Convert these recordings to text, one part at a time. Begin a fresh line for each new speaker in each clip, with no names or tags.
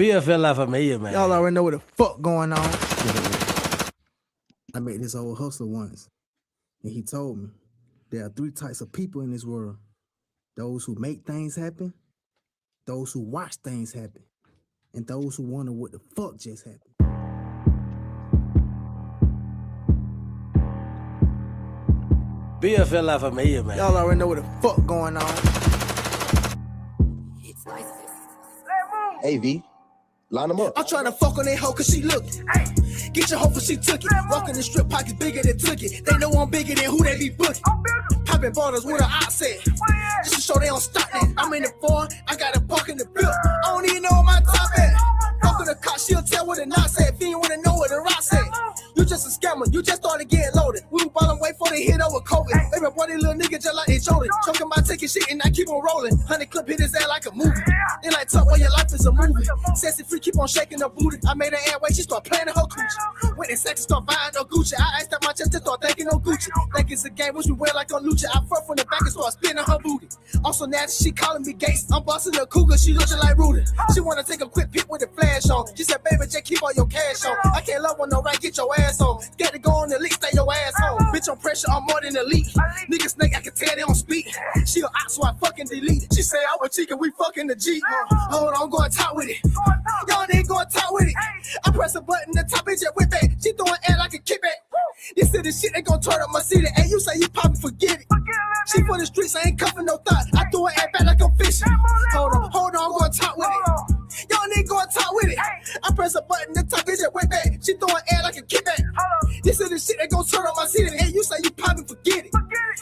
BFL La Familia, man.
Y'all already know what the fuck going on. I met this old hustler once, and he told me there are 3 types of people in this world: those who make things happen, those who watch things happen, and those who wonder what the fuck just happened.
BFL La Familia, man.
Y'all already know what the fuck going on.
Hey, V, line them up.
I'm trying to fuck on that hoe cause she lookin'. Get your hoe for she took it. Walking the strip pockets bigger than took it. They know I'm bigger than who they be booking. Popping bottles with an oxide. Just to show they don't stop that. I'm in the foreign, I got a park in the bill. I don't even know where my top at. Fuck with the cop, she'll tell what the knot said. If you ain't wanna know what the rock said. You just a scammer, you just started getting loaded. We were ballin' wait for the hit over COVID. Baby boy, this little nigga just like they Jordan. Choking my taking shit and I keep on rolling. 100 clip hit his ass like a movie. They like talk while your life is a movie. Sassy free, keep on shaking her booty. I made her airway, she start playing her coochie. When it's sex, start buying no Gucci. I iced out my chest and start thinking no Gucci. Think it's a game, which we wear like on Lucha. I front from the back and start spinning her booty. Also now she calling me Gates. I'm busting the cougar, she looking like Rudy. She wanna take a quick pic with the flash on. She said, baby, just keep all your cash on. I can't love one no right, get your ass on. Scared to go on the leak, stay your ass home. Bitch on pressure, I'm more than elite. Nigga snake, I can tell they don't speak. She a ox, so I fucking delete. She say I was cheating, we fucking the Jeep. Hold on, going top with it. Y'all ain't going top with it. I press a button, the top bitch whip back. She throwing air like a kickback. This city shit ain't gonna turn up my city. And you say you poppin', forget it. She for the streets, I ain't cuffing no thought. I throw her air back like I'm fishing. Hold on, I'm going top with it. Y'all nigga going top with it. I press a button, the top bitch whip back. She throwing air like a kickback. This is the shit that gon' turn on my city. And you say you poppin', forget it.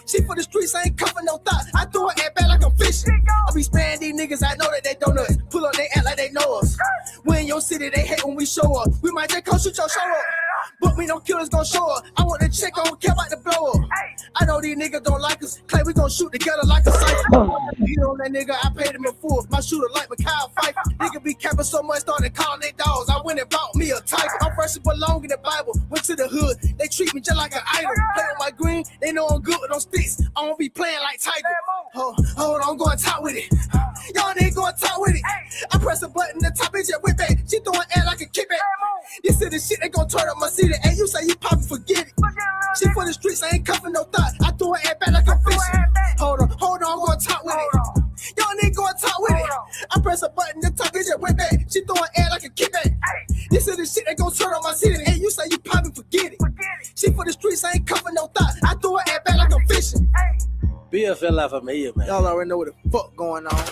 She for the streets, I ain't cuffing no thoughts. I throw her air back like I'm fishing. I be spraying these niggas, I know that they don't know us. Pull up, they act like they know us. We in your city, they hate when we show up. We might just come shoot your show up. But we no killers gon' show up. I want to check, I don't care about the blow up. I know these niggas don't like us. Clay, we gon' shoot together like a cypher. You know that nigga, I paid him in full. My shooter like Mikhail Pfeiffer. Nigga be capping so much, started calling they dogs. I went and bought me a type. I'm fresh and belong in the Bible. Went to the hood, they treat me just like an idol. Play on my green, they know I'm good with them sticks. I don't be playing like Tiger. Hold on, I'm going top with it. Y'all ain't going top with it. I press a button, the top bitch whip back. She throwing air like a kickback. This is the shit that gon' turn up my city. And you say you poppin', forget it. She for the streets, I ain't cuffing no thought. I throw her air back like I'm fishing. Hold on, I'm going top with it. Y'all nigga going top with it. I press a button, the top bitch whip back. She throwing air like a kickback. This is the shit that gon' turn on my city. And you say you poppin', forget it. She for the streets, I ain't cuffing no thought. I throw her air back like I'm fishing.
BFL La Familia, man.
Y'all already know what the fuck going on.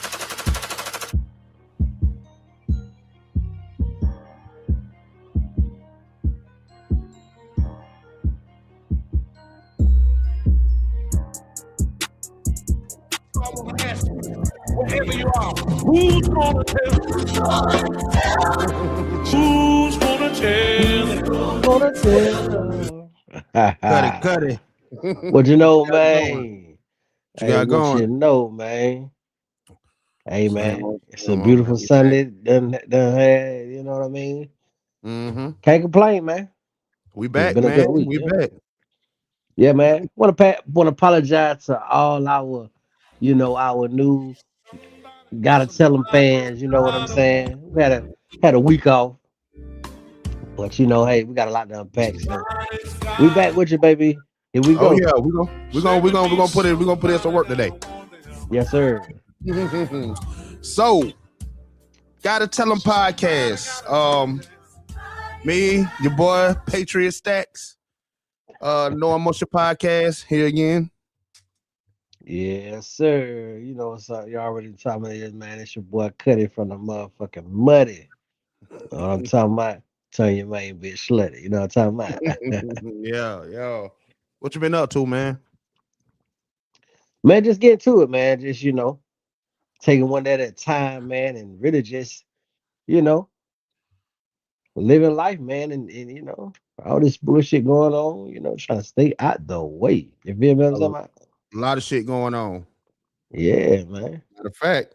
Wherever you are, who's gonna tell? Who's gonna tell?
Cut it.
What you know, man?
What you got going?
What you know, man? Hey, man, it's a beautiful Sunday. Done had, you know what I mean?
Mm-hmm.
Can't complain, man.
We back,
been a
man.
good week,
We
yeah.
back.
Yeah, man. Want to apologize to all our, our new Gotta Tell Them fans. You know what I'm saying? We had a week off, but hey, we got a lot to unpack. So we back with you, baby. Here we go.
Oh yeah, we're gonna put in some work today.
Yes, sir.
So, Gotta Tell Them podcast. Me, your boy Patriot Stacks. No Emotion Podcast here again.
Yes, sir. You know what's up? You already talking about this, man. It's your boy Cuddy from the motherfucking Muddy. I'm talking about. Turn your main bitch slutty. You know what I'm talking about?
Yeah. What you been up to, man?
Man, just get to it, man. Just, taking one day at a time, man, and really just, living life, man, and all this bullshit going on, trying to stay out the way. You feel me? What I'm talking about?
A lot of shit going on.
Yeah, man.
Matter of fact,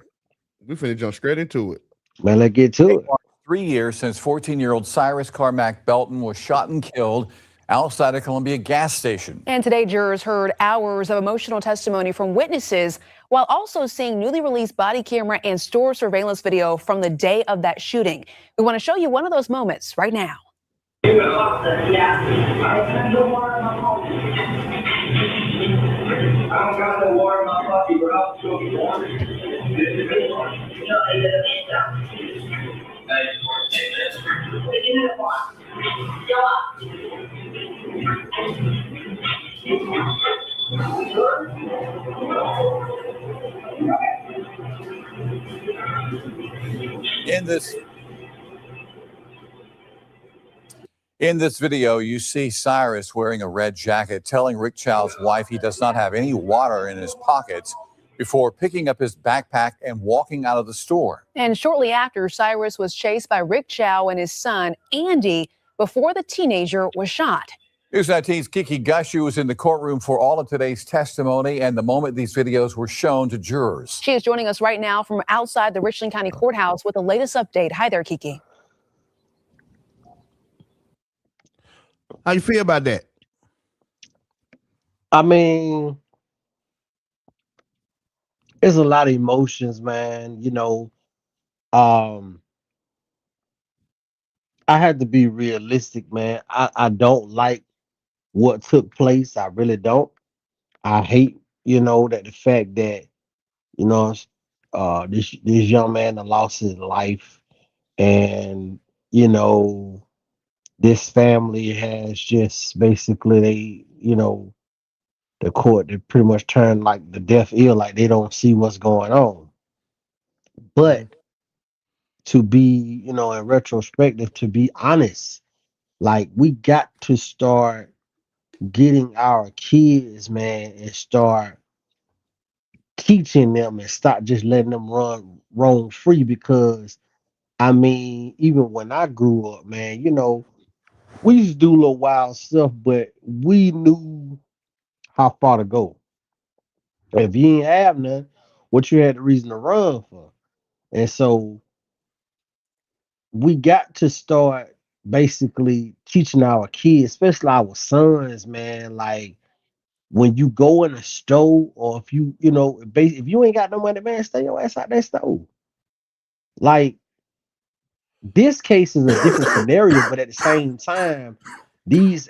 we finna jump straight into it.
Man, let's get to it.
3 years since 14-year-old Cyrus Carmack Belton was shot and killed outside a Columbia gas station.
And today, jurors heard hours of emotional testimony from witnesses while also seeing newly released body camera and store surveillance video from the day of that shooting. We want to show you one of those moments right now.
I don't got no water in my puppy, bro.
In this video, you see Cyrus wearing a red jacket, telling Rick Chow's wife he does not have any water in his pockets before picking up his backpack and walking out of the store.
And shortly after, Cyrus was chased by Rick Chow and his son, Andy, before the teenager was shot.
News 19's Kiki Gushu was in the courtroom for all of today's testimony and the moment these videos were shown to jurors.
She is joining us right now from outside the Richland County Courthouse with the latest update. Hi there, Kiki.
How you feel about that?
I mean, there's a lot of emotions, man. You know, I had to be realistic, man. I don't like what took place. I really don't. I hate, that the fact that, this young man that lost his life, and this family has just basically the court, they pretty much turned like the deaf ear, like they don't see what's going on. But to be, in retrospective, to be honest, like we got to start getting our kids, man, and start teaching them and stop just letting them roam free. Because I mean, even when I grew up, man, we used to do a little wild stuff, but we knew how far to go. If you ain't have none, what you had the reason to run for. And so we got to start basically teaching our kids, especially our sons, man, like when you go in a store, or if you, if you ain't got no money, man, stay your ass out that store. Like, this case is a different scenario, but at the same time, these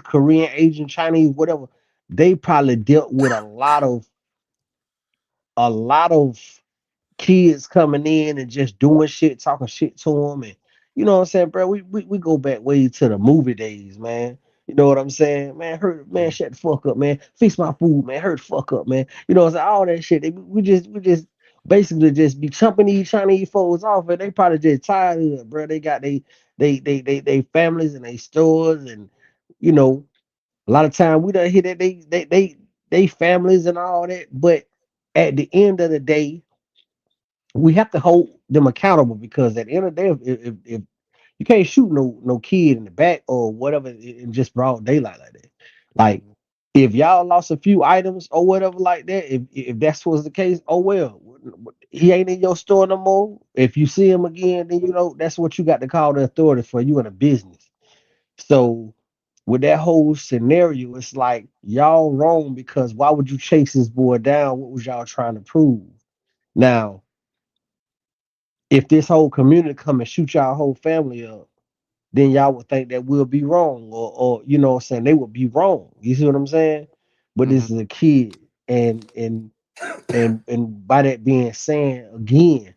Korean, Asian, Chinese, whatever, they probably dealt with a lot of kids coming in and just doing shit, talking shit to them, and you know what I'm saying, bro. We go back way to the movie days, man. You know what I'm saying, man? Shut the fuck up, man. Fix my food, man. Hurry the fuck up, man. You know what I'm saying? All that shit. We just basically just be chumping these Chinese folks off, and they probably just tired of it, bro. They got they families and they stores, and a lot of time we don't hear that they families and all that. But at the end of the day, we have to hold them accountable, because at the end of the day, if you can't shoot no kid in the back or whatever in just broad daylight like that. Like, if y'all lost a few items or whatever like that, if that's was the case, oh well, he ain't in your store no more. If you see him again, then that's what you got to call the authority for. You in a business. So with that whole scenario, it's like y'all wrong, because why would you chase this boy down? What was y'all trying to prove? Now, if this whole community come and shoot y'all whole family up, then y'all would think that we'll be wrong, or you know what I'm saying, they would be wrong. You see what I'm saying? But this is a kid, and by that being said, again,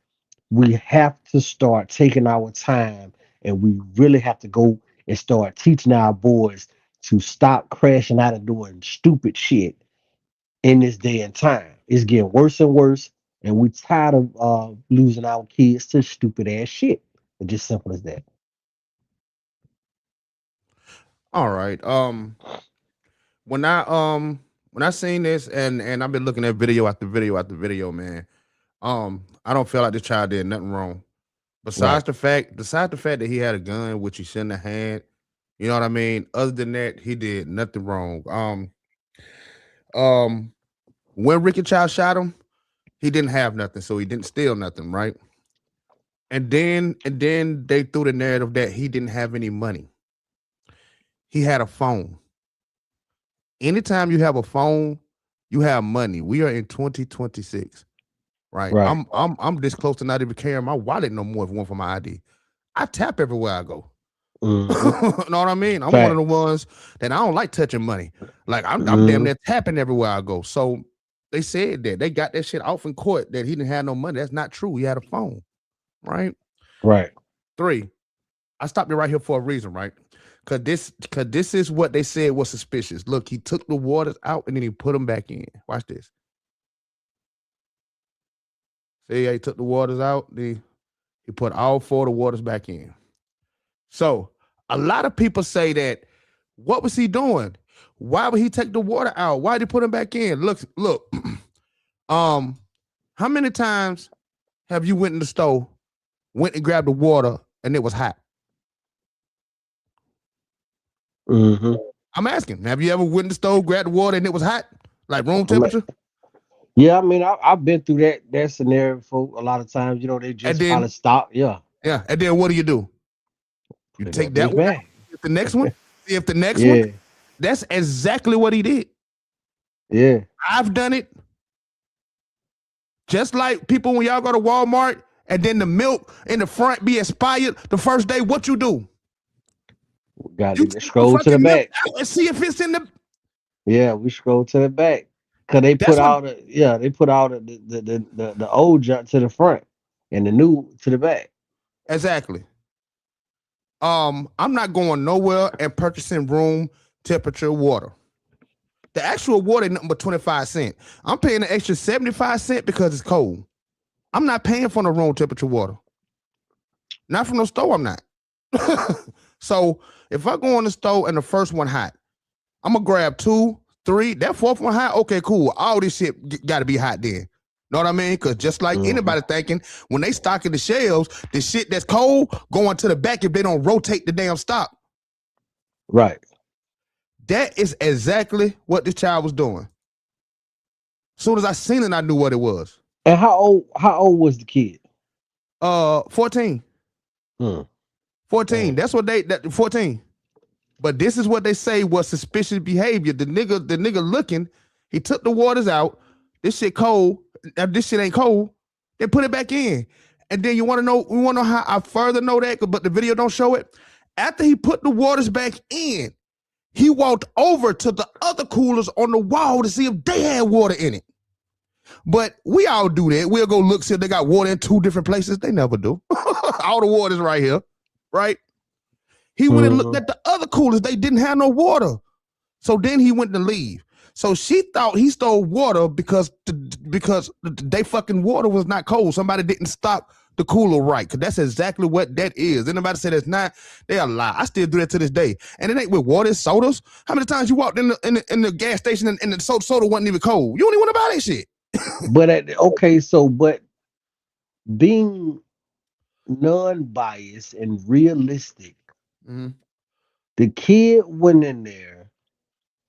we have to start taking our time, and we really have to go and start teaching our boys to stop crashing out and doing stupid shit in this day and time. It's getting worse and worse, and we tired of losing our kids to stupid ass shit. It's just simple as that.
All right. When I seen this, and I've been looking at video after video after video, man. I don't feel like this child did nothing wrong. Besides the fact that he had a gun, which he shouldn't have had. You know what I mean? Other than that, he did nothing wrong. When Ricky Chow shot him, he didn't have nothing, so he didn't steal nothing, right? And then they threw the narrative that he didn't have any money. he had a phone. Anytime you have a phone, you have money. We are in 2026, right? I'm this close to not even carrying my wallet no more if it weren't for my ID. I tap everywhere I go. Know what I mean? I'm one of the ones that I don't like touching money. Like I'm damn near tapping everywhere I go. So they said that they got that shit off in court that he didn't have no money. That's not true. He had a phone, right?
Right.
3. I stopped you right here for a reason, right? Cause this is what they said was suspicious. Look, he took the waters out and then he put them back in. Watch this. See how he took the waters out? He put all 4 of the waters back in. So a lot of people say that, what was he doing? Why would he take the water out? Why did he put them back in? Look. How many times have you went in the store, went and grabbed the water, and it was hot? I'm asking, have you ever went in the stove, grabbed the water, and it was hot? Like room temperature?
Yeah, I mean, I've been through that scenario for a lot of times. You know, they just probably stop. Yeah.
Yeah. And then what do? You take that one,
back.
The next one, if the next one, that's exactly what he did.
Yeah.
I've done it. Just like people, when y'all go to Walmart and then the milk in the front be expired the first day, what you do?
Got to scroll to the back
and see if it's in the.
Yeah, we scroll to the back because they put all the old junk to the front and the new to the back.
Exactly. I'm not going nowhere and purchasing room temperature water. The actual water is nothing but 25 cents. I'm paying an extra 75 cents because it's cold. I'm not paying for no room temperature water. Not from the store, I'm not. So if I go in the store and the first one hot, I'm gonna grab 2, 3. That 4th one hot, okay, cool. All this shit got to be hot then. Know what I mean? Because just like anybody thinking, when they stocking the shelves, the shit that's cold going to the back if they don't rotate the damn stock.
Right.
That is exactly what this child was doing. As soon as I seen it, I knew what it was.
And how old was the kid?
14. 14. That's what 14. But this is what they say was suspicious behavior. The nigga looking, he took the waters out. This shit cold. This shit ain't cold. They put it back in. And then we want to know how I further know that, but the video don't show it. After he put the waters back in, he walked over to the other coolers on the wall to see if they had water in it. But we all do that. We'll go look, see if they got water in 2 different places. They never do. All the water's right here, right? He went and looked at the other coolers. They didn't have no water. So then he went to leave. So she thought he stole water because they fucking water was not cold. Somebody didn't stock the cooler right. Because that's exactly what that is. Anybody say that's not, they a lie. I still do that to this day. And it ain't with water, it's sodas. How many times you walked in the gas station and the soda wasn't even cold? You don't even want to buy that shit.
But being non-biased and realistic, the kid went in there,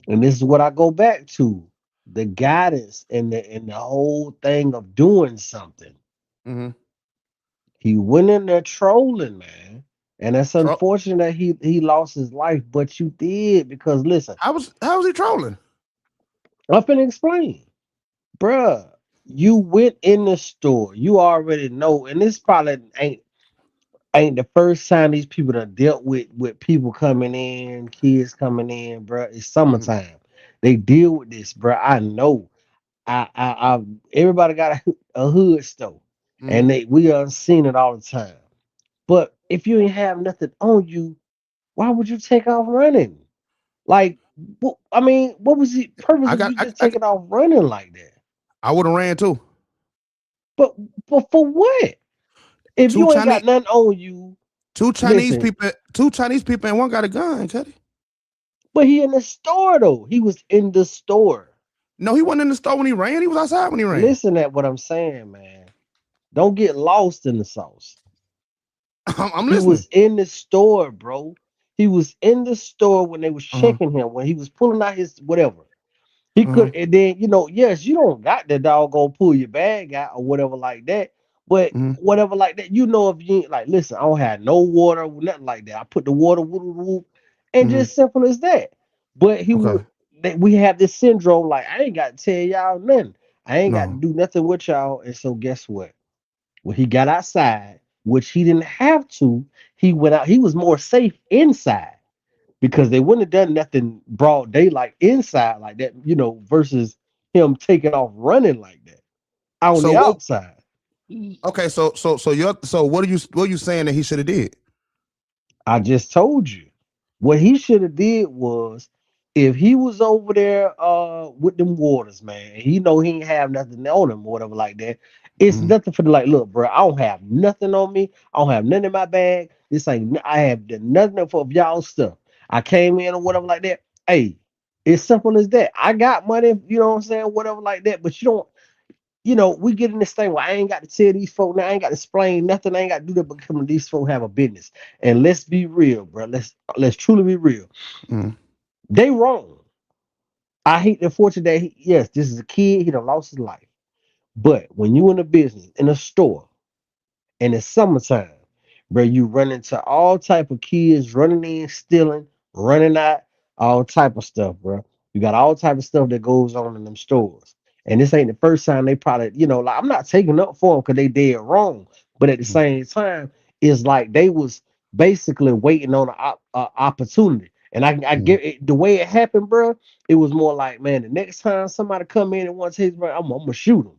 and this is what I go back to: the guidance and the whole thing of doing something. He went in there trolling, man, and it's unfortunate that he lost his life. But you did, because listen,
how was he trolling?
I'm finna explain. Bruh, you went in the store. You already know, and this probably ain't the first time these people done dealt with people coming in, kids coming in, bruh. It's summertime. They deal with this, bruh. I know. I everybody got a hood store, and we are seen it all the time. But if you ain't have nothing on you, why would you take off running? Like, what was the purpose of you just taking off running like that?
I would have ran too.
But for what? If you ain't got nothing on you,
two Chinese people and one got a gun, Cuddy.
But he in the store though. He was in the store.
No, he wasn't in the store when he ran. He was outside when he ran.
Listen at what I'm saying, man. Don't get lost in the sauce.
I'm listening.
He was in the store, bro. He was in the store when they was checking him, when he was pulling out his whatever. He could, and then, yes, you don't got the dog go pull your bag out or whatever like that. But whatever like that, if you ain't like, listen, I don't have no water, nothing like that. I put the water, and just simple as that. But he
Okay.
would. We have this syndrome like I ain't got to tell y'all nothing. I ain't got to
No.
do nothing with y'all. And so guess what? When he got outside, which he didn't have to, he went out. He was more safe inside because they wouldn't have done nothing broad daylight inside like that, versus him taking off running like that on
So
the
what?
outside.
Okay. So what are you saying that he should have did?
I just told you what he should have did was if he was over there with them waters, man, and he know he ain't have nothing on him or whatever like that. It's
Mhm.
nothing for the like, look, bro, I don't have nothing on me. I don't have nothing in my bag. This ain't I have done nothing for y'all stuff. I came in or whatever like that. Hey, it's simple as that. I got money, you know what I'm saying, whatever like that, but you don't. We get in this thing where I ain't got to tell these folk now, I ain't got to explain nothing, I ain't got to do that, but come on, these folk have a business. And let's be real, bro. Let's truly be real.
Mhm.
They wrong. I hate the fortune that yes, this is a kid, he done lost his life. But when you in a business, in a store, and it's summertime, bro, you run into all type of kids running in, stealing, running out, all type of stuff, bro. You got all type of stuff that goes on in them stores. And this ain't the first time they probably, like I'm not taking up for them because they did wrong. But at the same time, it's like they was basically waiting on an opportunity. And I get it, the way it happened, bro. It was more like, man, the next time somebody come in and wants his, bro, I'm gonna shoot them.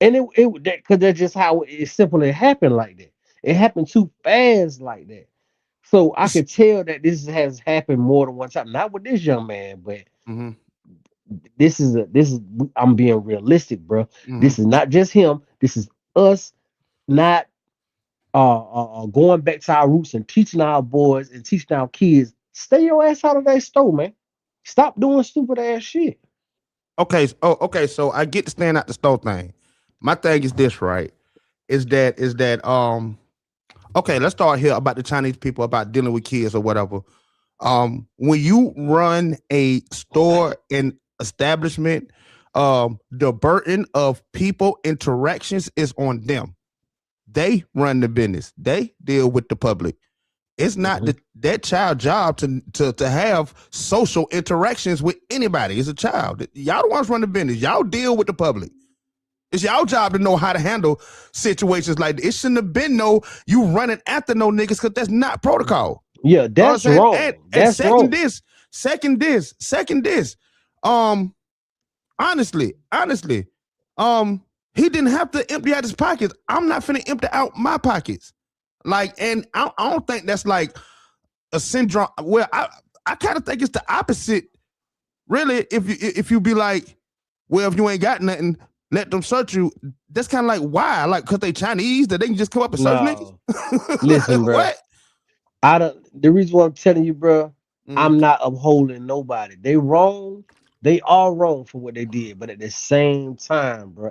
And because that's just how it simply happened like that. It happened too fast like that. So I could tell that this has happened more than one time. Not with this young man, but
Mhm.
this is I'm being realistic, bro.
Mhm.
This is not just him. This is us not going back to our roots and teaching our boys and teaching our kids. Stay your ass out of that store, man. Stop doing stupid ass shit.
Okay. Okay. So I get the stand out the store thing. My thing is this, right? Is that okay, let's start here about the Chinese people about dealing with kids or whatever. When you run a store and establishment, the burden of people interactions is on them. They run the business. They deal with the public. It's not that child job to have social interactions with anybody. It's a child. Y'all the ones run the business. Y'all deal with the public. It's y'all job to know how to handle situations like this. It shouldn't have been you running after no niggas because that's not protocol.
Yeah, that's wrong.
And
That's wrong.
second this. Honestly, he didn't have to empty out his pockets. I'm not finna empty out my pockets. Like, and I don't think that's like a syndrome. Well, I kind of think it's the opposite. Really, if you be like, well, if you ain't got nothing, let them search you. That's kind of like why? Like, cause they Chinese that they can just come up and search niggas.
Listen, bro.
What?
The reason why I'm telling you, bro, I'm not upholding nobody. They wrong. They are wrong for what they did, but at the same time, bro,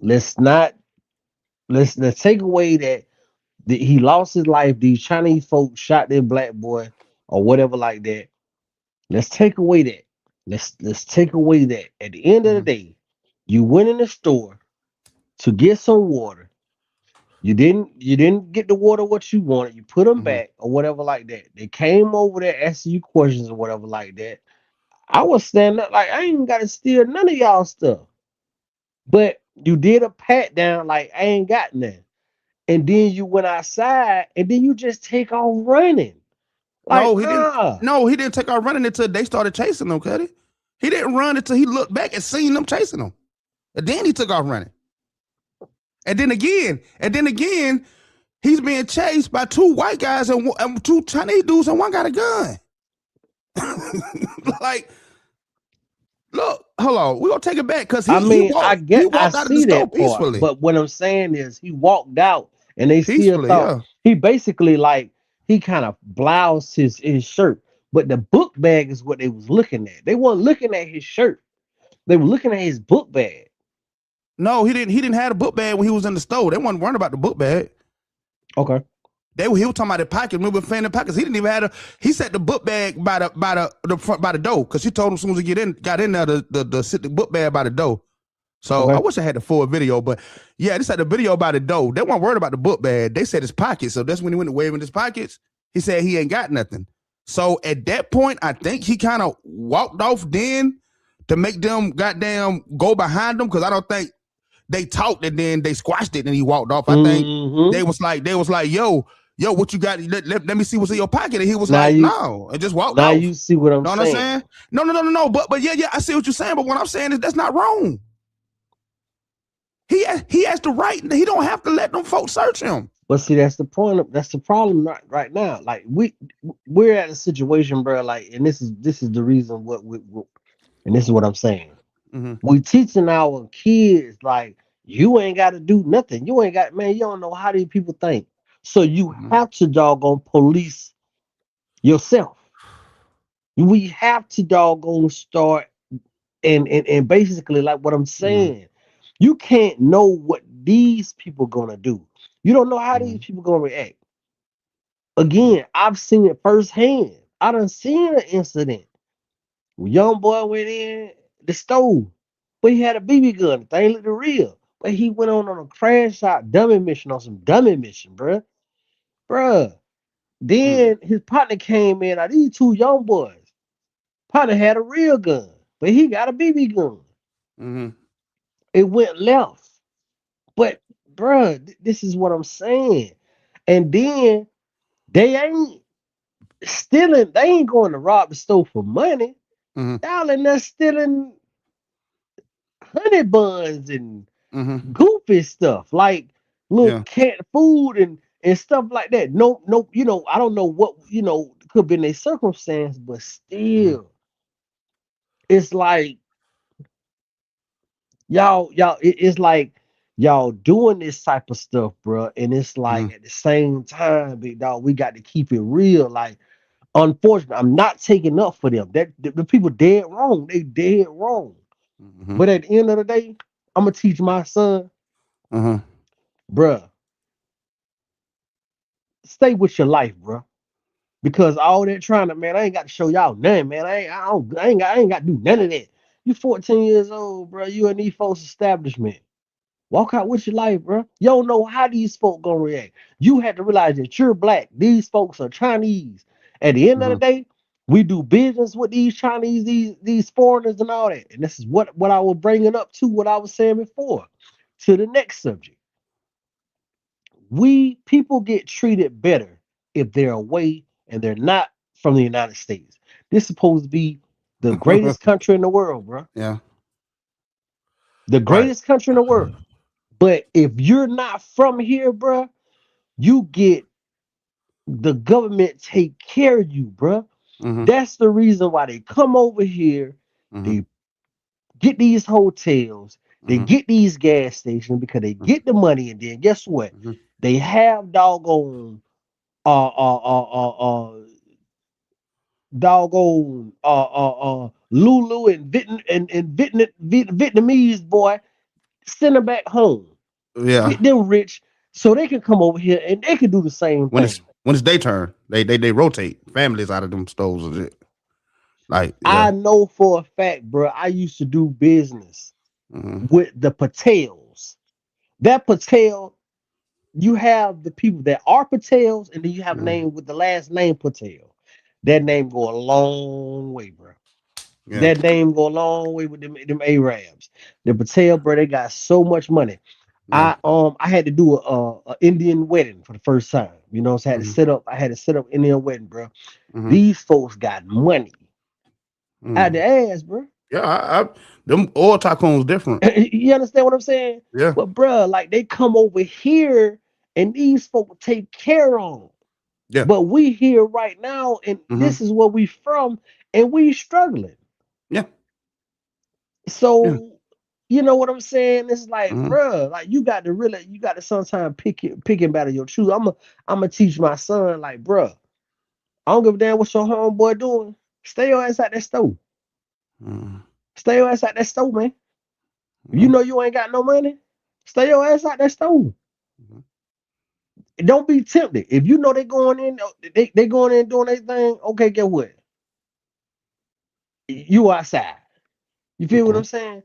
let's take away that he lost his life. These Chinese folks shot their black boy or whatever like that. Let's take away that. Let's take away that. At the end of the day, you went in the store to get some water. You didn't get the water what you wanted. You put them back or whatever like that. They came over there asking you questions or whatever like that. I was standing up like I ain't even got to steal none of y'all stuff. But you did a pat down like I ain't got nothing. And then you went outside and then you just take off running. Like,
No, he didn't. No, he didn't take off running until they started chasing him, Cuddy. He didn't run until he looked back and seen them chasing him. And then he took off running. And then again, he's being chased by two white guys and two Chinese dudes, and one got a gun. Like, look, hold on, we're gonna take it back because he walked out of the store peacefully.
But what I'm saying is he walked out and they still thought he basically like he kind of bloused his shirt. But the book bag is what they was looking at. They weren't looking at his shirt. They were looking at his book bag.
No, he didn't have a book bag when he was in the store. They wasn't worried about the book bag.
Okay.
He was talking about the pockets. Remember, fanning pockets. He didn't even have he set the book bag by the front by the door because she told him as soon as he got in there to sit the book bag by the door. So
Okay.
I wish I had the full video, but yeah, this had the video about the dough. They weren't worried about the book bag. They said his pockets. So that's when he went to waving his pockets. He said he ain't got nothing. So at that point, I think he kind of walked off then to make them goddamn go behind him, because I don't think they talked and then they squashed it and he walked off. I think they was like, yo, what you got? Let me see what's in your pocket. And he was
Now
like,
you-
no, and just walked
Now
off.
you see what I'm
Know what I'm
saying?
saying? No. But yeah, I see what you're saying. But what I'm saying is that's not wrong. He has the right. He don't have to let them folks search him.
But see, that's the point. That's the problem right now. Like we're at a situation, bro. Like, and this is the reason and this is what I'm saying. We teaching our kids like you ain't got to do nothing. You ain't got, man. You don't know how these people think. So you have to doggone police yourself. We have to doggone start and basically like what I'm saying. You can't know what these people gonna do. You don't know how these people gonna react. Again, I've seen it firsthand. I done seen an incident. Young boy went in the store, but he had a BB gun. The thing looked real. But he went on a crash out dummy mission on some dummy mission, bruh. Then his partner came in. Now these two young boys. Partner had a real gun, but he got a BB gun. It went left. But bruh, this is what I'm saying. And then they ain't stealing, they ain't going to rob the store for money. Y'all in there stealing honey buns and goofy stuff, like little canned food and stuff like that. No, you know, I don't know what, you know, could be in a circumstance, but still, it's like y'all, it's like y'all doing this type of stuff, bro. And it's like at the same time, big dog, we got to keep it real. Like, unfortunately, I'm not taking up for them. That the people dead wrong. They dead wrong. But at the end of the day, I'm gonna teach my son, bruh, stay with your life, bruh. Because all that trying to, man, I ain't got to show y'all nothing, man. I ain't got to do none of that. You 14 years old, bro. You in these folks' establishment. Walk out with your life, bro. You don't know how these folks gonna react. You have to realize that you're black. These folks are Chinese. At the end of the day, we do business with these Chinese, these foreigners and all that. And this is what I was bringing up to what I was saying before. To the next subject. People get treated better if they're away and they're not from the United States. This is supposed to be the greatest country in the world, bro.
Yeah.
The greatest country in the world. But if you're not from here, bro, you get the government take care of you, bro. That's the reason why they come over here. They get these hotels, they get these gas stations because they get the money, and then guess what? They have doggone Lulu and Vietnamese boy, send them back home.
Yeah.
Get them rich so they can come over here and they can do the same thing.
When it's their turn, they rotate families out of them stores and shit. Like,
I know for a fact, bro, I used to do business with the Patels. That Patel, you have the people that are Patels, and then you have a name with the last name Patel. That name go a long way, bro. That name go a long way with them Arabs. The Patel, bro, they got so much money. I had to do a Indian wedding for the first time. You know, so I had to set up Indian wedding, bro. These folks got money. Out the ass, bro.
Yeah, them oil tycoons different.
You understand what I'm saying?
Yeah.
But bro, like they come over here and these folks take care of them.
Yeah.
But we here right now, and this is where we from, and we struggling.
Yeah.
So you know what I'm saying? It's like, bro, like you got to sometimes pick and battle your truth. I'm gonna teach my son, like, bro, I don't give a damn what your homeboy doing. Stay your ass out that stove. Stay your ass out that stove, man. You know you ain't got no money. Stay your ass out that stove. Don't be tempted. If you know they going in doing their thing, okay, get what? You outside. You feel what I'm saying?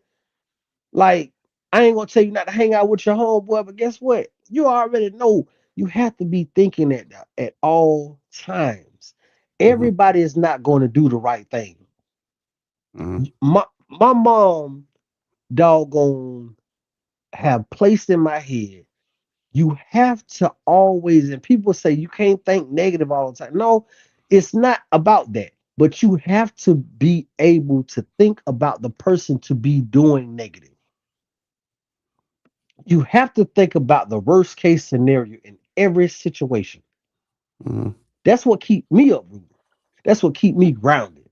Like, I ain't gonna tell you not to hang out with your homeboy, but guess what? You already know you have to be thinking at all times. Everybody is not going to do the right thing. My mom doggone have placed in my head, you have to always, and people say you can't think negative all the time. No, it's not about that. But you have to be able to think about the person to be doing negative. You have to think about the worst case scenario in every situation. That's what keep me uprooted. That's what keep me grounded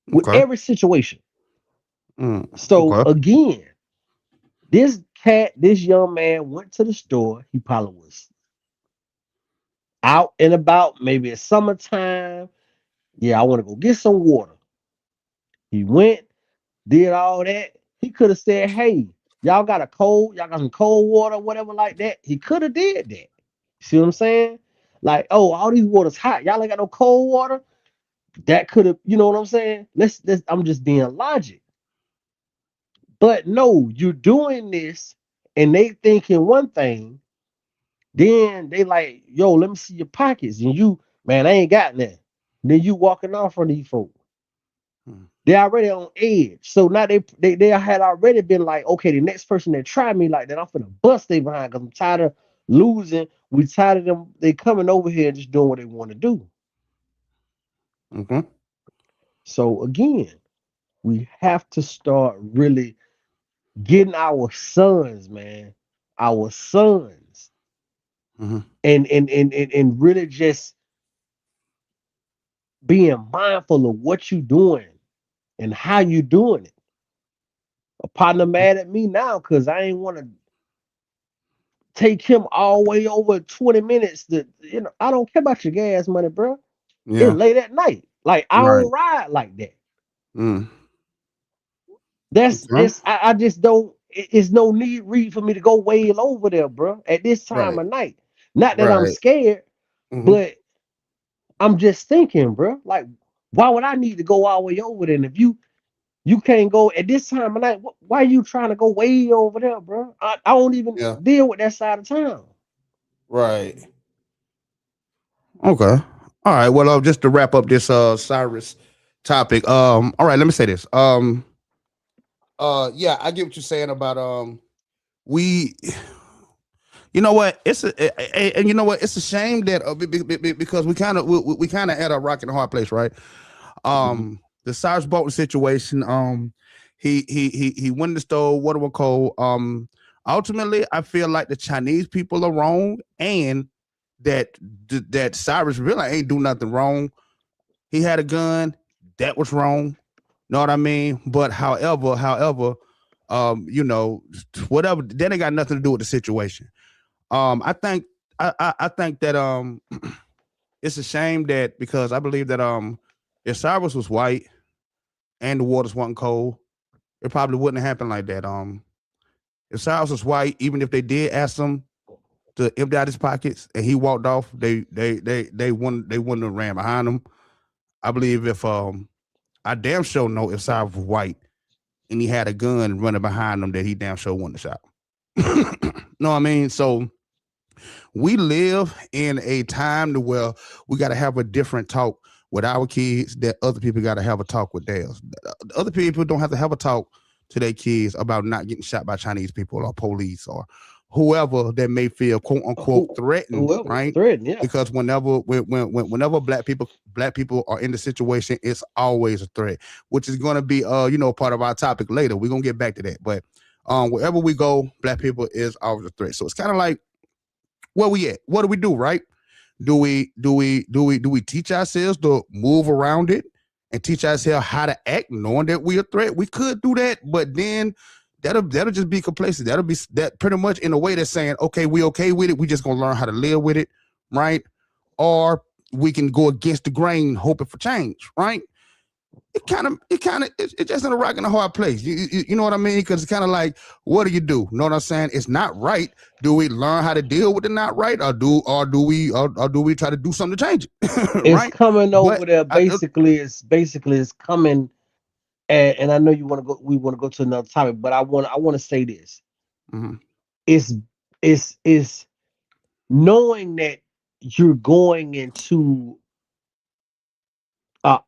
with every situation. So again, this young man went to the store. He probably was out and about. Maybe it's summertime. Yeah, I want to go get some water. He went, did all that. He could have said, "Hey, y'all got some cold water, whatever like that." He could have did that. See what I'm saying? Like, oh, all these water's hot. Y'all ain't got no cold water. That could have, you know what I'm saying? I'm just being logic. But no, you're doing this and they thinking one thing, then they like, yo, let me see your pockets. And you, man, I ain't got nothing. Then you walking off from these folks. They already on edge. So now they had already been like, okay, the next person that try me like that, I'm finna bust they behind because I'm tired of losing. We tired of them. They coming over here and just doing what they want to do. So again, we have to start really getting our sons, man, our sons, and really just being mindful of what you're doing and how you doing it. A partner mad at me now because I ain't want to take him all the way over 20 minutes. I don't care about your gas money, bro. It's late at night. Like I don't ride like that. I just don't. It's no need for me to go way over there, bro. At this time of night. Not that I'm scared, but I'm just thinking, bro. Like, why would I need to go all the way over there? And if you can't go at this time of night, why are you trying to go way over there, bro? I don't even deal with that side of town.
Right. Okay. All right. Well, just to wrap up this Cyrus topic. All right, let me say this. Yeah, I get what you're saying about you know what? It's a shame that because we kind of at a rock and a hard place, right? The Cyrus Bolton situation. He went in the store. What do we call? Ultimately, I feel like the Chinese people are wrong, and that Cyrus really ain't do nothing wrong. He had a gun. That was wrong. Know what I mean? But however, whatever, that ain't got nothing to do with the situation. I think that it's a shame that, because I believe that if Cyrus was white and the waters wasn't cold, it probably wouldn't happen like that. If Cyrus was white, even if they did ask him to empty out his pockets and he walked off, they wouldn't have ran behind him. I believe if I damn sure know if Cyrus was white and he had a gun running behind him, that he damn sure wouldn't have shot. Know what I mean? So we live in a time to where we got to have a different talk with our kids that other people got to have a talk with theirs. Other people don't have to have a talk to their kids about not getting shot by Chinese people or police or whoever that may feel quote unquote threatened, right?
Yeah.
Because whenever black people are in the situation, it's always a threat, which is going to be part of our topic later. We're gonna get back to that, but wherever we go, black people is always a threat. So it's kind of like, where we at? What do we do, right? Do we teach ourselves to move around it and teach ourselves how to act, knowing that we're a threat? We could do that, but then that'll just be complacent. That'll be that pretty much in a way that's saying, okay, we okay with it. We just gonna learn how to live with it, right? Or we can go against the grain, hoping for change, right? It's just in a rock and a hard place. You know what I mean? Because it's kind of like, what do you do? Know what I'm saying? It's not right. Do we learn how to deal with the not right, or do we try to do something to change it?
It's coming over there. It's coming and I know you want to go. We want to go to another topic, but I want to say this.
Mhm.
It's knowing that you're going into a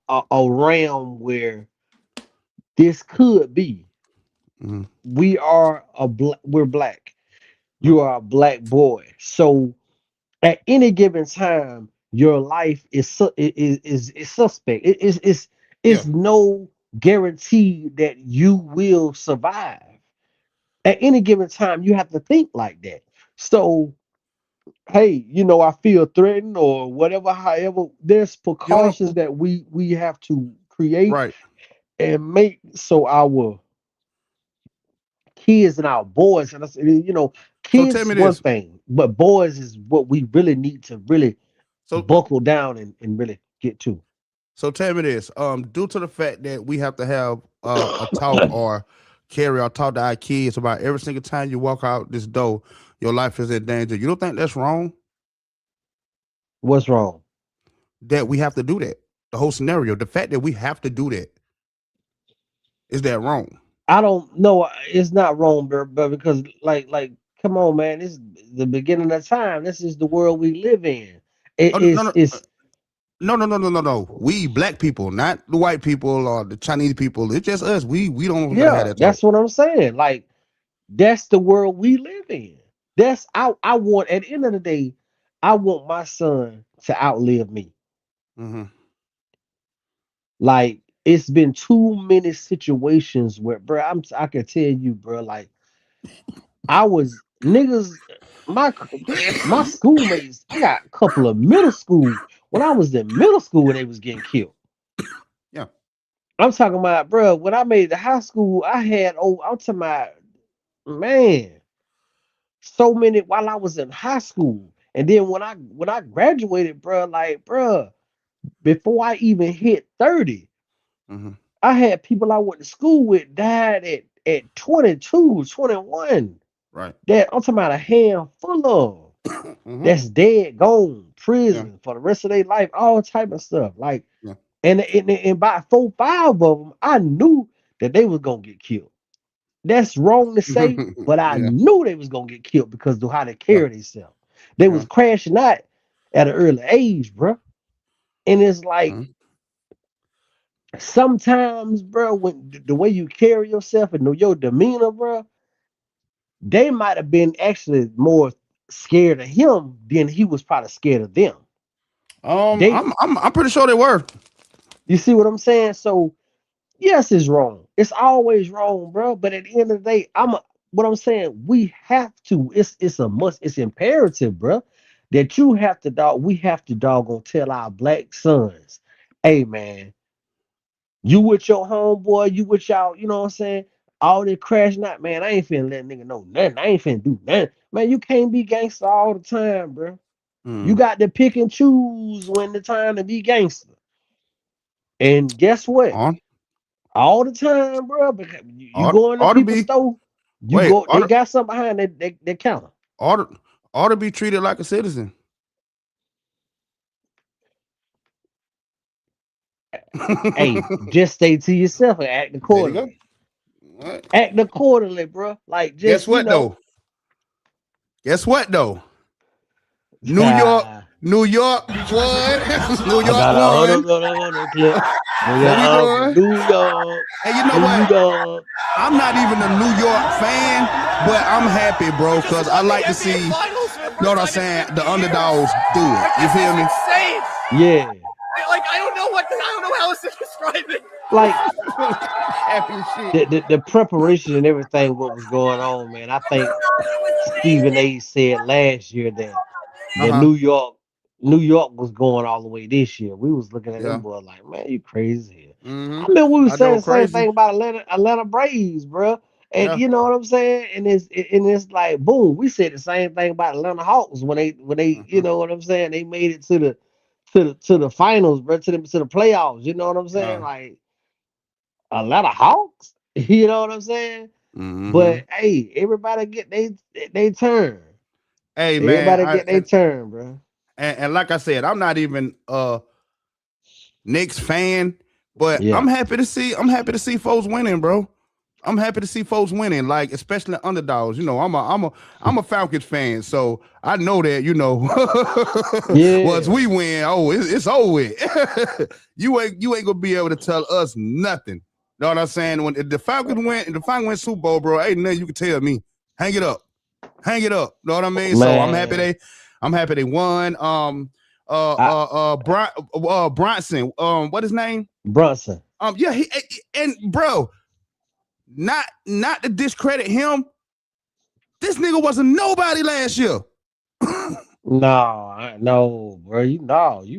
realm where this could be.
Mhm.
We're black. You are a black boy. So at any given time, your life is suspect.
Yeah.
It's no guarantee that you will survive. At any given time, you have to think like that. So, hey, I feel threatened or whatever. However, there's
You don't
precautions that we have to create
right.
and make so our kids and our boys, and
So tell
kids
me
one
this.
thing, but boys is what we really need to really
So
buckle down and really get to.
so tell me this. Due to the fact that we have to have a talk or carry or talk to our kids about every single time you walk out this door, your life is in danger. You don't think that's wrong?
What's wrong?
That we have to do that. The whole scenario, the fact that we have to do that, is that wrong?
I don't know. It's not wrong, but because come on, man. This is the beginning of time. This is the world we live in.
Oh,
It's
no. We black people, not the white people or the Chinese people. It's just us. We don't gotta have
Yeah,
that talk.
that's what I'm saying. Like that's the world we live in. I want at the end of the day, I want my son to outlive me.
Mm-hmm.
Like it's been too many situations where, bro, I can tell you, bro, like I was niggas, my schoolmates. I got a couple of middle school when I was in middle school, they was getting killed.
Yeah.
I'm talking about, bro. When I made the high school, I had I'm talking about, man, so many while I was in high school, and then when I graduated, bro, like, bro, before I even hit 30.
Mm-hmm.
I had people I went to school with died at 22, 21.
Right.
That I'm talking about a handful of
Mm-hmm.
that's dead, gone,
Yeah.
prison for the rest of their life, all type of stuff. Like,
Yeah.
and by 4, 5 of them, I knew that they was gonna get killed. That's wrong to say, but I
Yeah.
knew they was gonna get killed because of how they
Yeah.
carry themselves. They was
Yeah.
crashing out at an early age, bro. And it's like
Mhm.
sometimes, bro, when the way you carry yourself and your demeanor, bro, they might have been actually more scared of him than he was probably scared of them. They,
I'm pretty sure they were.
you see what I'm saying? So yes, it's wrong. It's always wrong, bro. But at the end of the day, what I'm saying, we have to. It's a must. It's imperative, bro, that you have to dog. We have to doggone tell our black sons, hey man, you with your homeboy, you with y'all, you know what I'm saying? All this crashing out, man. I ain't finna let nigga know nothing. I ain't finna do nothing. Man, you can't be gangster all the time, bro. You
Mm.
got to pick and choose when the time to be gangster. And guess what?
On
All the time, bro. Because you
ought,
go in the
ought to
people's
be
store, you
wait
go, they got something behind that counter.
ought to be treated like a citizen.
Hey, just stay to yourself and act
There you go.
accordingly.
What?
Act accordingly, bro. Like
Guess
just
what though? Guess what though? New York, New York won. New
I
York
got
won.
a clip.
What we doing?
New York.
And you know
New
what?
York.
I'm not even a New York fan, but I'm happy, bro, because I like to see, you know what I'm saying, the underdogs do it. You feel me?
Insane.
Yeah.
Like I don't know how else to describe it.
Like
Happy shit.
the preparation and everything, what was going on, man. I think Stephen A said last year that New York was going all the way this year. We was looking at them
Yeah.
boys like, man, you crazy.
Mm-hmm.
I mean, we was
I
saying
know,
the same
crazy.
thing about Atlanta Braves, bro. And
Yeah.
you know what I'm saying? And it's like, boom, we said the same thing about Atlanta Hawks when they you know what I'm saying? They made it to the finals, bro, to the playoffs. You know what I'm saying?
Yeah.
Like Atlanta Hawks. You know what I'm saying?
Mm-hmm.
But hey, everybody get they turn.
Hey,
Everybody
man,
get their turn, bro.
and like I said, I'm not even a Knicks fan, But
Yeah.
I'm happy to see folks winning, bro. I'm happy to see folks winning, like especially underdogs. You know, I'm a Falcons fan, so I know that, you know, once we win, it's over with. you ain't gonna be able to tell us nothing. Know what I'm saying? When the Falcons win Super Bowl, bro, ain't nothing you can tell me. Hang it up. Know what I mean?
Man.
So I'm happy they won. Bronson. What his name?
Brunson.
Yeah, and bro, not to discredit him. This nigga wasn't nobody last year.
No, bro. You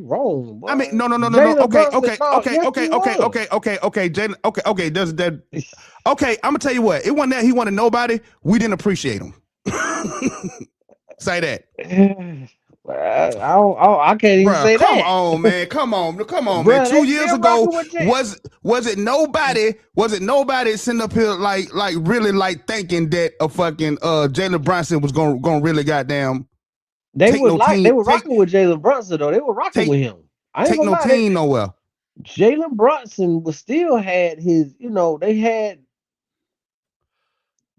wrong, boy.
I mean, no.
Jalen
Okay. Jalen. Okay. Does that? Okay, I'm gonna tell you what. It wasn't that he wanted nobody. We didn't appreciate him. Say that.
I can't even say
come
that.
on, man. Come on,
Bruh,
man. 2
they
years
still
ago,
rocking with
was it nobody? Was it nobody sitting up here like really like thinking that a fucking Jalen Brunson was gonna really goddamn
They were rocking with Jalen Brunson though. They were rocking with him. I ain't
take
gonna
no
lie,
team nowhere.
Jalen Brunson was still had his,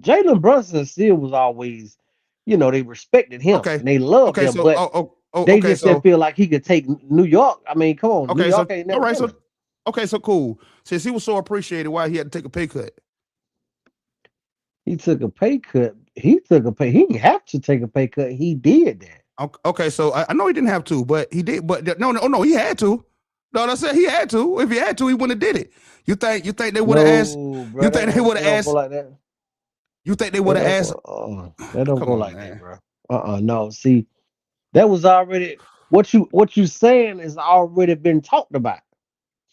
Jalen Brunson still was always, they respected him and they loved him,
so,
but they just didn't feel like he could take New York. I mean, come on, New York ain't never
all right,
been
so cool. Since he was so appreciated, why he had to take a pay cut?
He took a pay cut. He didn't have to take a pay cut. He did that.
Okay, so I know he didn't have to, but he did. But no, he had to. No, I said he had to. If he had to, he wouldn't have did it. You think they would have asked?
Bro,
you think they would have asked?
Like that?
You think they would have asked?
That don't go like that, bro. No. See, that was already what you saying is already been talked about.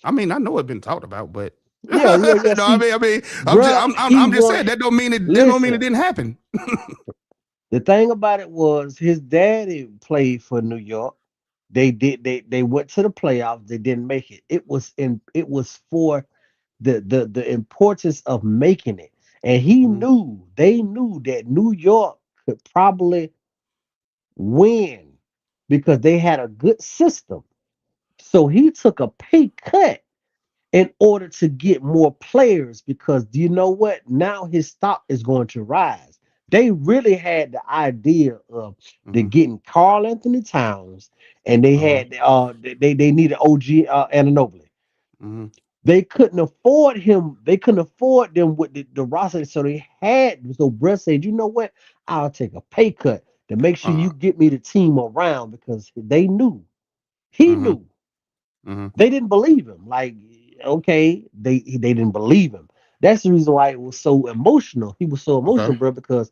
I mean, I know it's been talked about, but
yeah.
no,
See,
I mean, I'm just saying that don't mean it. That don't mean it didn't happen.
The thing about it was his daddy played for New York. They went to the playoffs. They didn't make it. It was for the importance of making it. And they knew that New York could probably win because they had a good system. So he took a pay cut in order to get more players because do you know what? Now his stock is going to rise. They really had the idea of getting Karl Anthony Towns, and they had they needed OG Anunoby. They couldn't afford him. They couldn't afford them with the roster. So Brett said, you know what? I'll take a pay cut to make sure you get me the team around because they knew. He knew. They didn't believe him. Like, okay, they didn't believe him. That's the reason why it was so emotional. He was so emotional, bro, because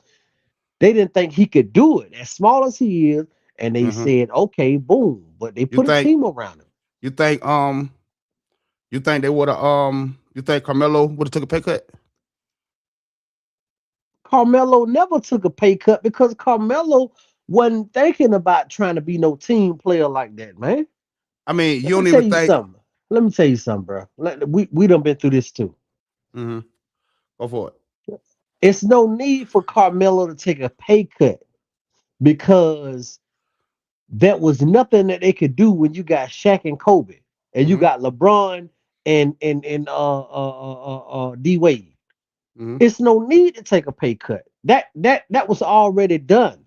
they didn't think he could do it as small as he is. And they said, okay, boom. But they put a team around him.
You think they would have you think Carmelo would have took a pay cut?
Carmelo never took a pay cut because Carmelo wasn't thinking about trying to be no team player like that, man.
I mean, you don't even think.
Let me tell you something, bro. We done been through this too.
Go for it.
It's no need for Carmelo to take a pay cut because there was nothing that they could do when you got Shaq and Kobe and you got LeBron and D Wade. It's no need to take a pay cut. That was already done.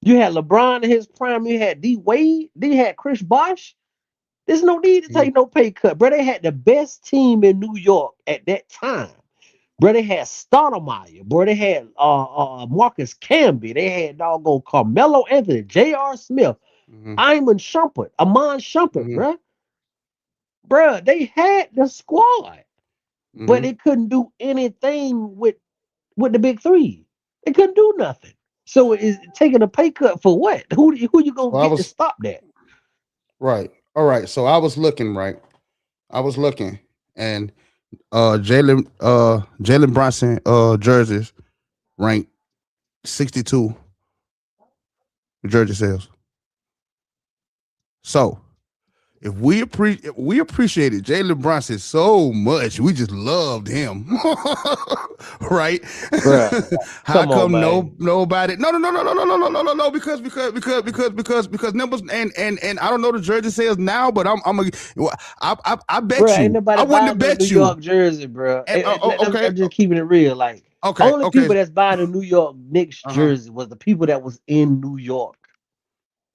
You had LeBron in his prime. You had D Wade. Then you had Chris Bosh. There's no need to take no pay cut, bro. They had the best team in New York at that time. Bro, they had Stoudemire. Bro, they had Marcus Camby. They had doggone Carmelo Anthony, J.R. Smith, Amon Shumpert, bro. Bro, they had the squad, but they couldn't do anything with the big three. They couldn't do nothing. So is taking a pay cut for what? Who you gonna get to stop that?
Right. All right. So I was looking, and Jalen Brunson jerseys ranked 62 jersey sales. So if we appreciated Jalen Brunson so much, we just loved him, right?
Bruh,
How
come on,
come
man.
nobody? No, because numbers and I don't know the jersey sales now, but I bet
Bruh, ain't
you
nobody
I wouldn't
buying
have
no
bet
New
you.
York jersey, bruh.
Okay,
I'm just keeping it real. Like,
okay,
only
okay,
people that's buying a New York Knicks
uh-huh.
jersey was the people that was in New York.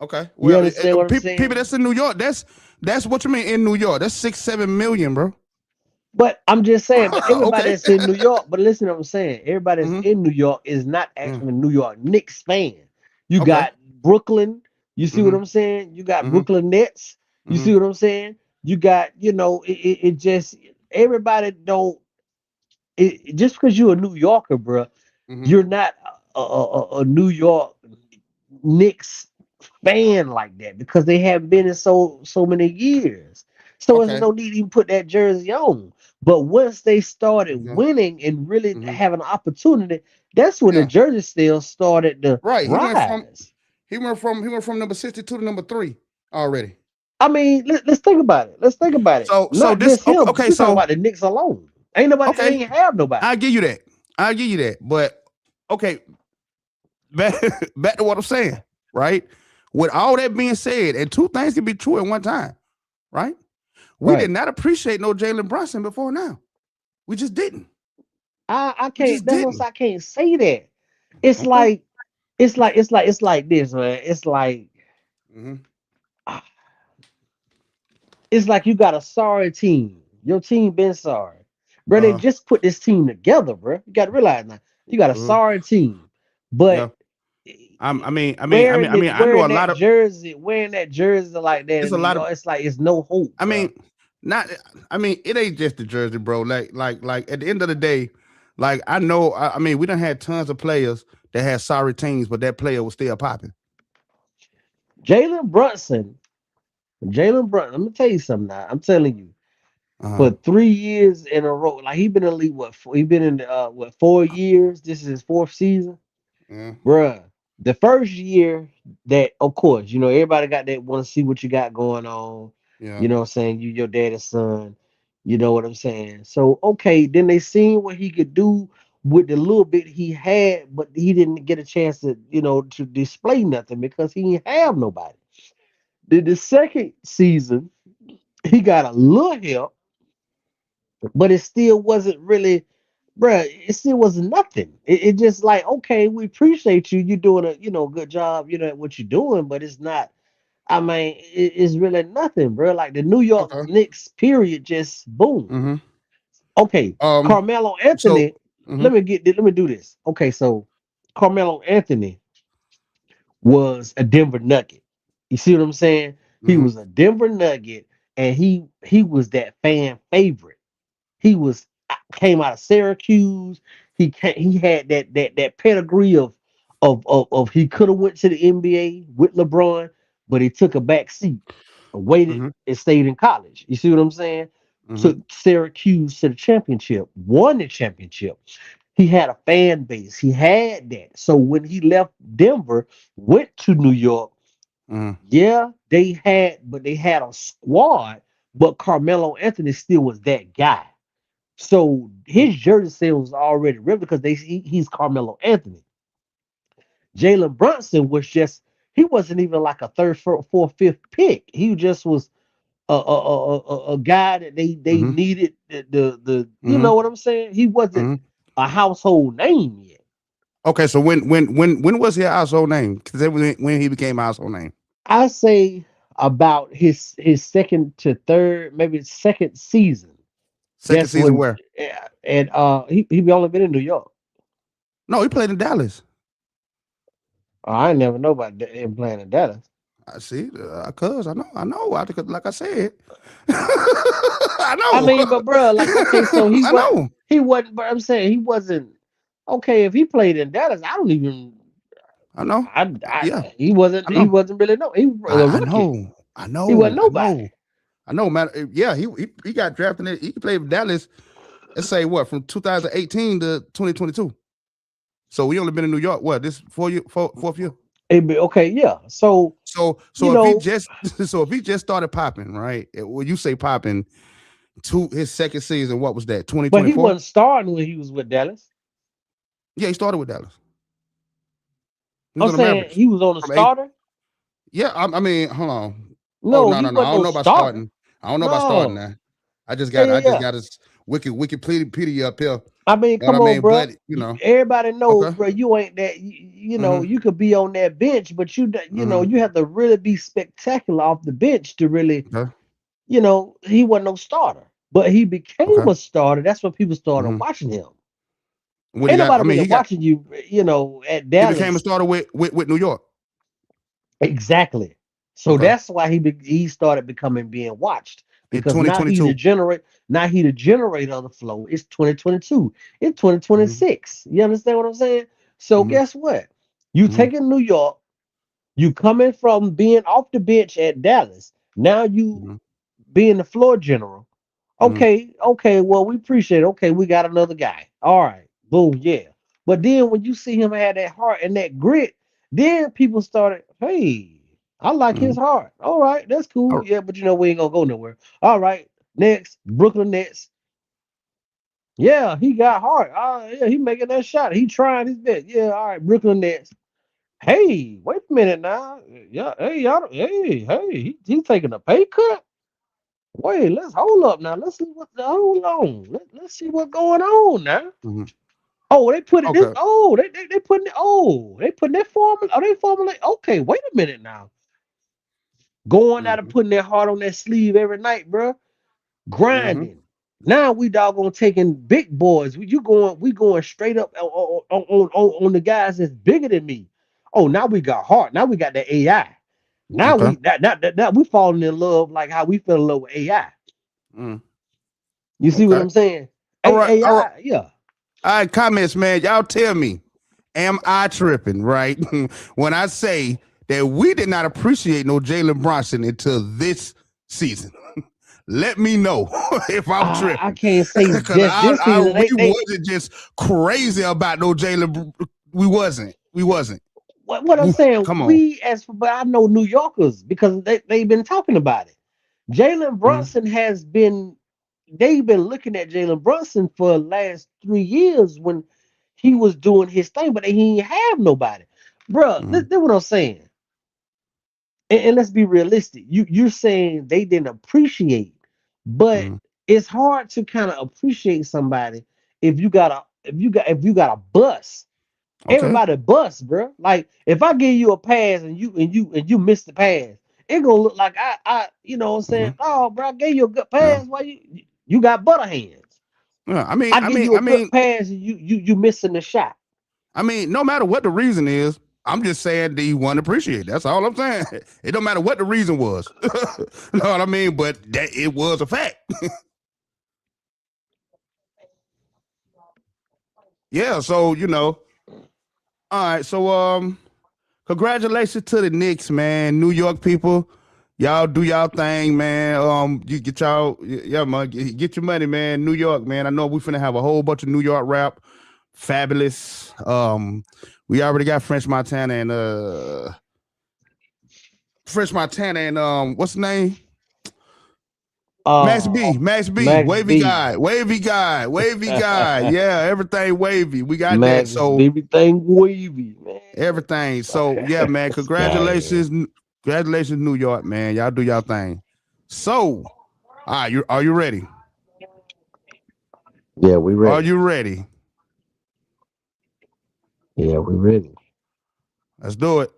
Okay,
You
well,
understand what I'm saying?
people that's in New York, that's what you mean in New York. That's 6-7 million, bro.
But I'm just saying, but everybody
Okay.
that's in New York, but listen to what I'm saying. Everybody that's
Mhm.
in New York is not actually a New York Knicks fan. You
Okay.
got Brooklyn, you see what I'm saying? You got Brooklyn Nets, you see what I'm saying? You got, it just everybody don't just because you're a New Yorker, bro, you're not a New York Knicks fan like that because they haven't been in so many years. So there's no need to even put that jersey on. But once they started winning and really having an opportunity, that's when the jersey sales started to rise.
He went from number 62 to number 3 already.
I mean, let's think about it. Let's think about it.
So
Not
this
just him.
okay.
We're
So
talking about the Knicks alone. Ain't nobody.
Okay.
They ain't have nobody.
I'll give you that. But okay, back to what I'm saying, right? With all that being said, and two things can be true at one time, right? We did not appreciate no Jalen Brunson before now. We just didn't.
I can't. That's what I can't say that. It's like this, man. It's like it's like you got a sorry team. Your team been sorry, bro. They just put this team together, bro. You got to realize now. You got a sorry team, but
I mean,
wearing that jersey like that.
It's a lot of.
It's like it's no hope.
I mean, it ain't just the jersey, bro. Like at the end of the day, like I know. I mean, we done had tons of players that had sorry teams, but that player was still popping.
Jalen Brunson. Let me tell you something now. I'm telling you, for 3 years in a row, like he been in the league. He been in 4 years. This is his 4th season, bruh. The first year that, of course, everybody got that want to see what you got going on.
Yeah.
You know what I'm saying? You your daddy's son. You know what I'm saying? So okay, then they seen what he could do with the little bit he had, but he didn't get a chance to, to display nothing because he didn't have nobody. The second season, he got a little help, but it still wasn't really, bruh. It still wasn't nothing. It just like, okay, we appreciate you. You're doing a good job, at what you're doing, but it's not. I mean, it's really nothing, bro. Like the New York Knicks, period, just boom. Okay, Carmelo Anthony. Let me do this. Okay, so Carmelo Anthony was a Denver Nugget. You see what I'm saying? He was a Denver Nugget, and he was that fan favorite. He came out of Syracuse. He had that pedigree of he could have went to the NBA with LeBron, but he took a back seat, waited and stayed in college. You see what I'm saying? Took Syracuse to the championship, won the championship. He had a fan base. He had that. So when he left Denver, went to New York, yeah, they had a squad, but Carmelo Anthony still was that guy. So his jersey sales was already ripped because he's Carmelo Anthony. Jalen Brunson he wasn't even like a 3rd, 4th, 5th pick. He just was a guy that they needed the you know what I'm saying? He wasn't a household name yet.
Okay, so when was he a household name? Because that was when he became a household name.
I say about his 2nd to 3rd, maybe 2nd season.
Second season where?
And he only been in New York.
No, he played in Dallas.
Oh, I never know about him playing in Dallas.
I see, cuz I know. Like I said, I know.
I mean, but bro, like okay, so he wasn't. But I'm saying he wasn't. Okay, if he played in Dallas, I don't even.
I know.
Yeah, he wasn't. He wasn't really no. He was a rookie.
I know.
He wasn't nobody.
I know, man. Yeah, he got drafted. He played for Dallas. Let's say what, from 2018 to 2022. So we only been in New York. What, this 4th year?
Okay, yeah. So
So
you
if
know,
he just started popping, right? When you say popping, to his second season, what was that?
but he
2024?
wasn't starting when he was with Dallas.
Yeah, he started with Dallas. He
I'm
was on the
saying
Mavericks
he was on the
from 8.
starter.
Yeah, I mean, hold on.
No,
Oh no,
he
no, no. I
wasn't
don't
no
know about
starter.
starting. I don't know about starting
No.
now. I just
Yeah,
got his Wikipedia up here.
I mean,
You know
come
what I
on,
mean?
bro.
But you know,
Everybody knows,
okay.
bro. You ain't that. You know,
Mhm.
you could be on that bench, but you know,
Mhm.
you have to really be spectacular off the bench to really,
Okay.
you know, he wasn't no starter, but he became
Okay.
a starter. That's when people started
Mhm.
watching him.
What he
Ain't
got? I
nobody
mean,
really watching you, you know, at
he became a
Dallas.
starter with New York.
Exactly. So
Okay.
that's why he started being watched
In
because now he
2022.
the generator of the flow. It's 2022. It's
Mhm.
2026. You understand what I'm saying? So
Mhm.
guess what? You
Mhm.
taking New York, you coming from being off the bench at Dallas. Now you
Mhm.
being the floor general.
Mhm.
Okay, well, we appreciate it. Okay, we got another guy. All right, boom, yeah. But then when you see him have that heart and that grit, then people started, hey, I like his
Mhm.
heart. All right, that's cool.
All
Yeah, but you know, we ain't gonna go nowhere. All right, next, Brooklyn Nets. Yeah, he got heart. Yeah, he making that shot. He trying his best. Yeah, all right, Brooklyn Nets. Hey, wait a minute now. Yeah, hey, y'all, he taking a pay cut. Wait, let's hold up now. Let's see hold on. Let's see what's going on now.
Mhm.
Oh, they put it this.
Okay.
Oh, they putting it. Oh, they putting that formula. Oh, they formulate. Okay, wait a minute now. Going out and
Mhm.
putting their heart on that sleeve every night, bro.
Mhm.
Grinding. Now we doggone taking big boys. We going straight up on the guys that's bigger than me. Oh, now we got heart. Now we got the AI. Now
Okay.
now we falling in love like how we fell in love with AI.
Mm.
You see what
Okay.
I'm saying?
All right. All right.
AI, yeah.
All right. Comments, man. Y'all tell me, am I tripping? Right when I say that we did not appreciate no Jalen Brunson until this season. Let me know if I'm
I
tripping,
can't say
because
just this season.
we
They
wasn't just crazy about no Jalen. We wasn't.
what I'm saying,
Come on.
but I know New Yorkers because they've been talking about it. Jalen
Mhm.
Brunson they've been looking at Jalen Brunson for the last 3 years when he was doing his thing, but he ain't have nobody. Bruh,
Mhm.
that's what I'm saying. And let's be realistic. You're saying they didn't appreciate, but
Mhm.
it's hard to kind of appreciate somebody if you got a bus.
Okay.
Everybody bust, bro. Like if I give you a pass and you miss the pass, it gonna look like I you know what I'm saying?
Mhm.
Oh, bro, I gave you a good
Yeah.
pass. Why you got butter hands?
Yeah. I mean.
I
I
give
mean.
you a
I
good
mean.
pass and you missing the shot.
I mean. No matter what the reason is, I'm just saying that you want to appreciate. That's all I'm saying. It don't matter what the reason was. You know what I mean? But that it was a fact. Yeah. So All right. So congratulations to the Knicks, man. New York people. Y'all do y'all thing, man. You get yeah, man. Get your money, man. New York, man. I know we finna have a whole bunch of New York rap. Fabulous. We already got French Montana and what's the name? Max B,
Max
wavy
B.
guy. Yeah, everything wavy. We got that.
Max
So
everything wavy, man.
everything. So yeah, man. Congratulations, New York, man. Y'all do y'all thing. So, all right, are you ready?
Yeah, we ready.
Are you ready?
Yeah, we ready.
Let's do it.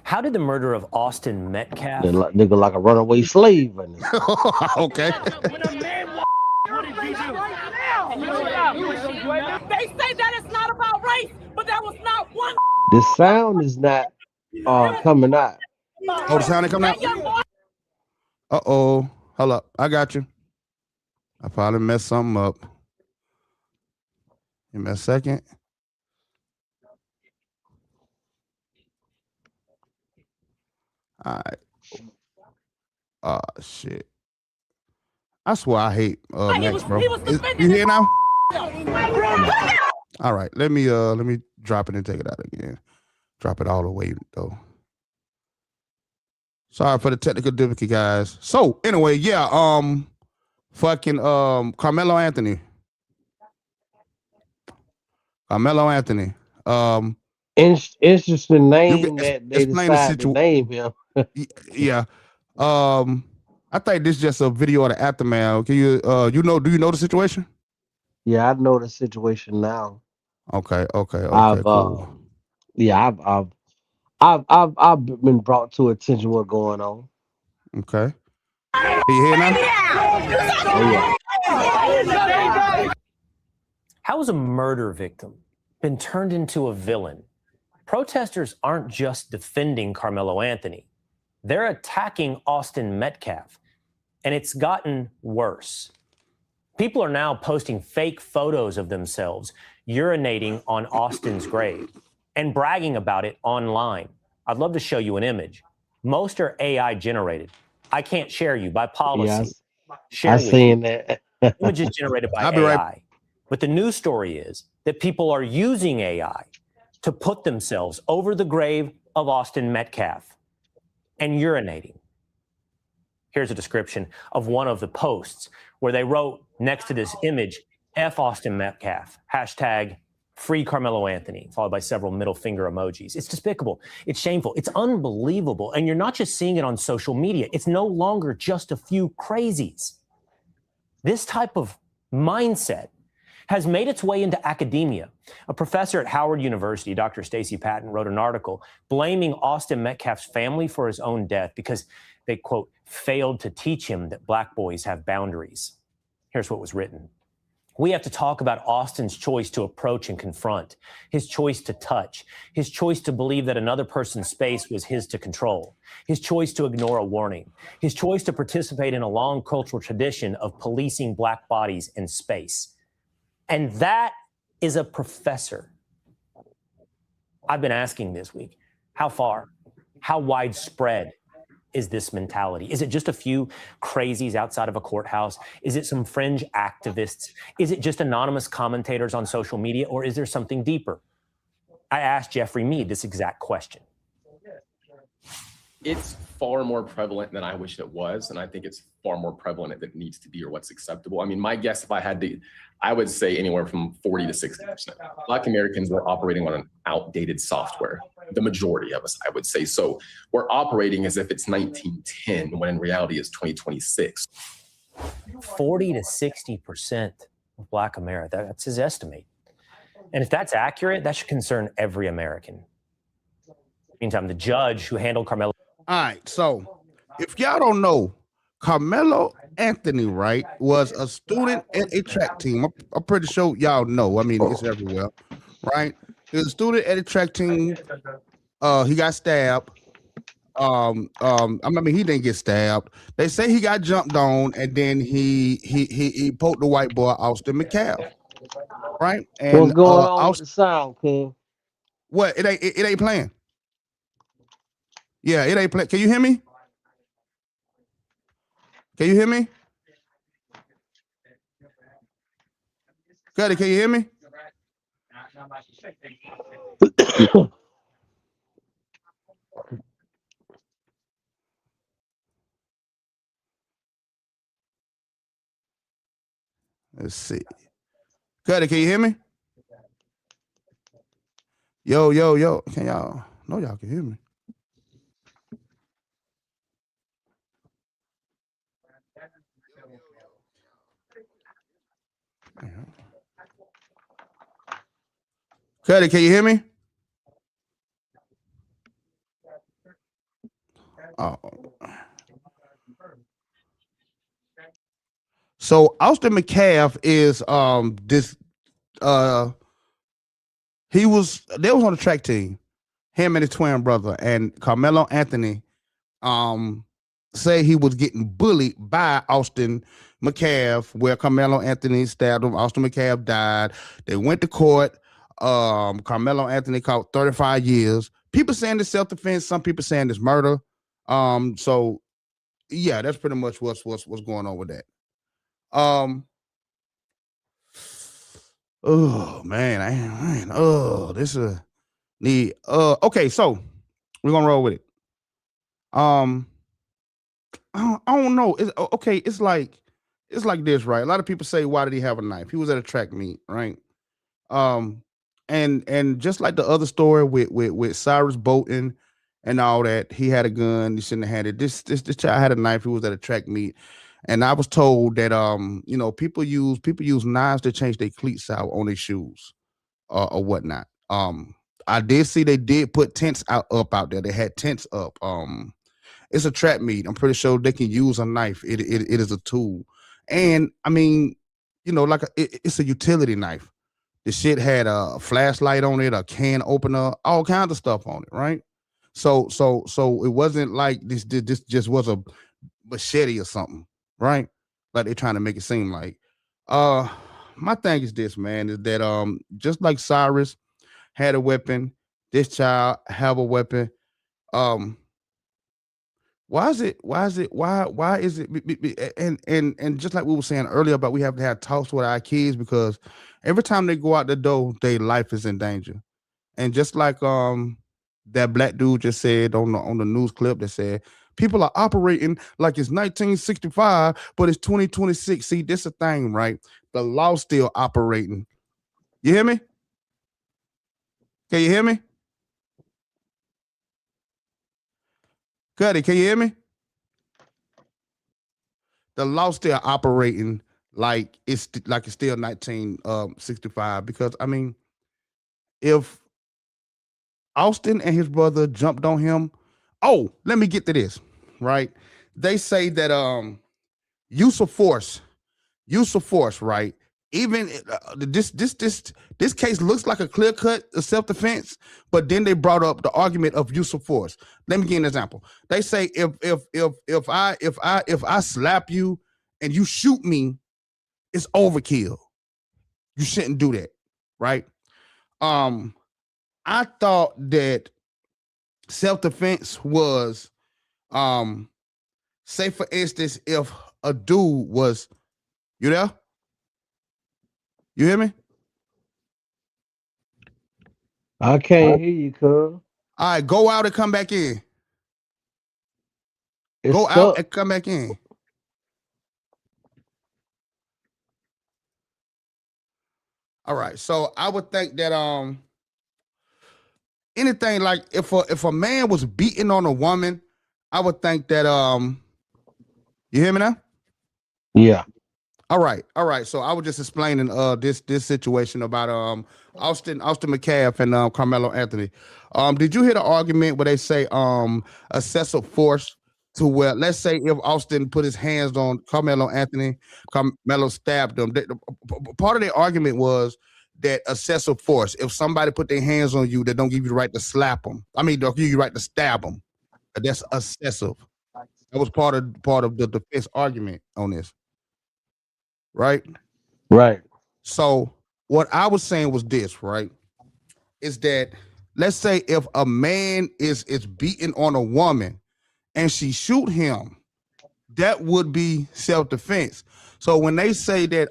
How did the murder of Austin Metcalf?
Nigga like a runaway slave.
Okay.
They say that it's not about race, but that was not one.
The sound is not coming out.
Oh, the sound ain't coming out? Uh-oh. Hold up. I got you. I probably messed something up. Give me a second. All right. Oh, shit. I swear I hate Max, bro. You here now? All right. Let me drop it and take it out again. Drop it all the way though. Sorry for the technical difficulty, guys. So anyway, yeah, fucking Carmelo Anthony. Carmelo Anthony.
Interesting name that they decided to name him.
Yeah. I think this is just a video of the aftermath. Can you do you know the situation?
Yeah, I know the situation now.
Okay,
cool. I've been brought to attention what's going on.
Okay. Can you hear now?
Oh, yeah.
How has a murder victim been turned into a villain? Protesters aren't just defending Carmelo Anthony. They're attacking Austin Metcalf, and it's gotten worse. People are now posting fake photos of themselves urinating on Austin's grave and bragging about it online. I'd love to show you an image. Most are AI generated. I can't share you by policy.
Yes, I've seen that.
Images generated by AI. Right. But the news story is that people are using AI to put themselves over the grave of Austin Metcalf and urinating. Here's a description of one of the posts where they wrote next to this image, F Austin Metcalf, hashtag free Carmelo Anthony, followed by several middle finger emojis. It's despicable. It's shameful. It's unbelievable. And you're not just seeing it on social media. It's no longer just a few crazies. This type of mindset has made its way into academia. A professor at Howard University, Dr. Stacey Patton, wrote an article blaming Austin Metcalf's family for his own death because they, quote, failed to teach him that black boys have boundaries. Here's what was written. We have to talk about Austin's choice to approach and confront, his choice to touch, his choice to believe that another person's space was his to control, his choice to ignore a warning, his choice to participate in a long cultural tradition of policing black bodies and space. And that is a professor. I've been asking this week, how far, how widespread is this mentality? Is it just a few crazies outside of a courthouse? Is it some fringe activists? Is it just anonymous commentators on social media, or is there something deeper? I asked Jeffrey Mead this exact question.
It's far more prevalent than I wish it was, and I think it's far more prevalent than it needs to be or what's acceptable. I mean, my guess, if I had to, I would say anywhere from 40 to 60%. Black Americans were operating on an outdated software. The majority of us, I would say. So we're operating as if it's 1910, when in reality it's 2026.
40 to 60% of Black America, that's his estimate. And if that's accurate, that should concern every American. Meantime, the judge who handled Carmelo.
All right, so if y'all don't know, Carmelo Anthony, right, was a student at a track team. I'm pretty sure y'all know. I mean, it's everywhere, right? He was a student at a track team. He got stabbed. I mean, he didn't get stabbed. They say he got jumped on, and then he poked the white boy Austin Metcalf, right? And
what's going on with the sound, King?
What? It ain't playing. Yeah, it ain't playing. Can you hear me? Can you hear me? Cuddy, can you hear me? Let's see. Cuddy, can you hear me? Yo. Can y'all? No, y'all can hear me. Cuddy, can you hear me? Oh. So Austin Metcalf is they was on the track team, him and his twin brother, and Carmelo Anthony say he was getting bullied by Austin Metcalf, where Carmelo Anthony stabbed him. Austin Metcalf died. They went to court. Carmelo Anthony caught 35 years. People saying it's self-defense, some people saying it's murder. So yeah, that's pretty much what's going on with that. Oh man, this is Okay, so we're gonna roll with it. I don't know. Okay. It's like this, right? A lot of people say, why did he have a knife? He was at a track meet, right? And just like the other story with Cyrus Bolton and all that, he had a gun. He shouldn't have had it. This child had a knife. He was at a track meet, and I was told that people use knives to change their cleats out on their shoes or whatnot. I did see they did put tents up out there. They had tents up. It's a trap meet. I'm pretty sure they can use a knife. It is a tool, and I mean, like it's a utility knife. The shit had a flashlight on it, a can opener, all kinds of stuff on it, right? So it wasn't like this just was a machete or something, right? Like they're trying to make it seem like. My thing is this, man, is that just like Cyrus had a weapon, this child have a weapon. Why is it and just like we were saying earlier about we have to have talks with our kids because every time they go out the door, their life is in danger. And just like that black dude just said on the news clip that said people are operating like it's 1965, but it's 2026. See, this is a thing, right? The law's still operating. You hear me? Can you hear me? Cuddy, can you hear me? The law still operating like it's still 1965 because I mean, if Austin and his brother jumped on him, let me get to this, right? They say that use of force, right? Even this case looks like a clear cut self-defense, but then they brought up the argument of use of force. Let me give you an example. They say if I slap you and you shoot me, it's overkill. You shouldn't do that, right? I thought that self-defense was say for instance, if a dude was, you there? You hear me?
I can't hear you, cuz.
All right, go out and come back in. Go
Stuck.
out and come back in. All right, so I would think that anything like if a man was beating on a woman, I would think that you hear me now?
Yeah.
All right. So I was just explaining this situation about Austin McCaff and Carmelo Anthony. Did you hear the argument where they say excessive force to where, let's say if Austin put his hands on Carmelo Anthony, Carmelo stabbed him. Part of the argument was that excessive force. If somebody put their hands on you, they don't give you the right to slap them. I mean, they'll give you the right to stab them. That's excessive. That was part of the defense argument on this. Right?
Right.
So what I was saying was this, right? Is that let's say if a man is beating on a woman and she shoot him, that would be self-defense. So when they say that,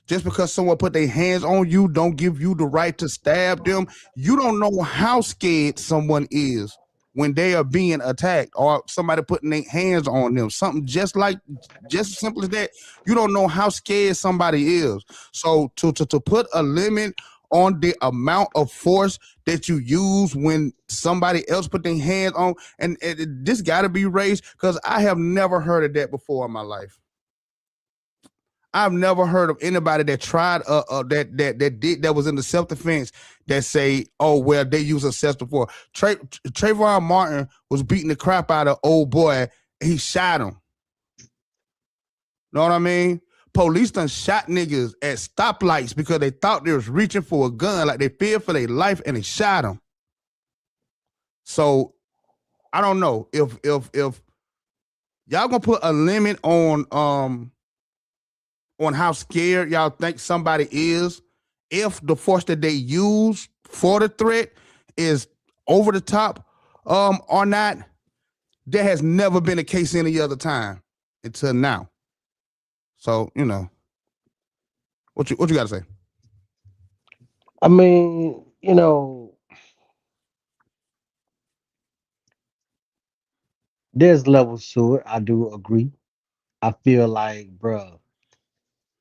just because someone put their hands on you, don't give you the right to stab them, you don't know how scared someone is when they are being attacked or somebody putting their hands on them, something just as simple as that. You don't know how scared somebody is. So to put a limit on the amount of force that you use when somebody else put their hands on, and this got to be raised because I have never heard of that before in my life. I've never heard of anybody that tried that was in the self-defense that say, they use excessive force. Trayvon Martin was beating the crap out of old boy. He shot him. Know what I mean? Police done shot niggas at stoplights because they thought they was reaching for a gun, like they feared for their life, and they shot them. So I don't know if y'all gonna put a limit on how scared y'all think somebody is, if the force that they use for the threat is over the top or not. There has never been a case any other time until now. So, what you got to say?
I mean, there's levels to it. I do agree. I feel like, bruh,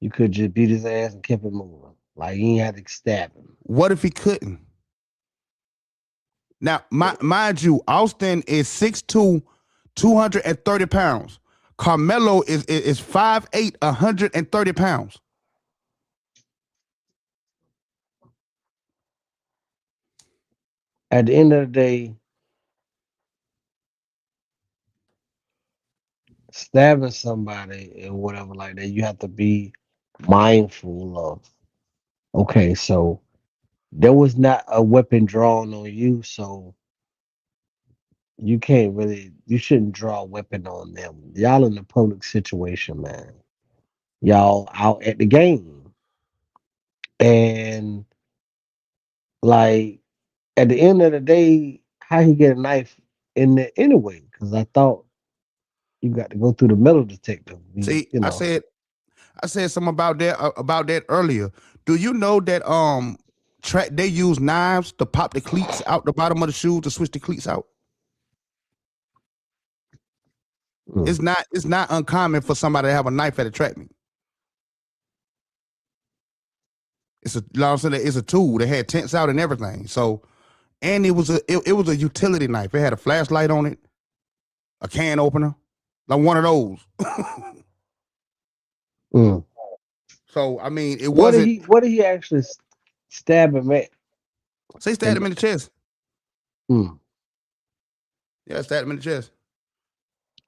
you could just beat his ass and keep it moving. Like you ain't had to stab him.
What if he couldn't? Now, mind you, Austin is 6'2", 230 pounds. Carmelo is 5'8", 130 pounds.
At the end of the day, stabbing somebody and whatever like that, you have to be mindful of. Okay, so there was not a weapon drawn on you, so you shouldn't draw a weapon on them. Y'all in a public situation, man. Y'all out at the game. And like at the end of the day, how he get a knife in there anyway? Because I thought you got to go through the metal detector.
See,
you know.
I said something about that earlier. Do you know that they use knives to pop the cleats out the bottom of the shoe to switch the cleats out? It's not uncommon for somebody to have a knife at a track meet. It's a tool that had tents out and everything. So, and it was a utility knife. It had a flashlight on it, a can opener, like one of those. So I mean, it wasn't.
What did he actually stab him at?
Say stabbed him in the chest.
Yeah,
stabbed him in the chest.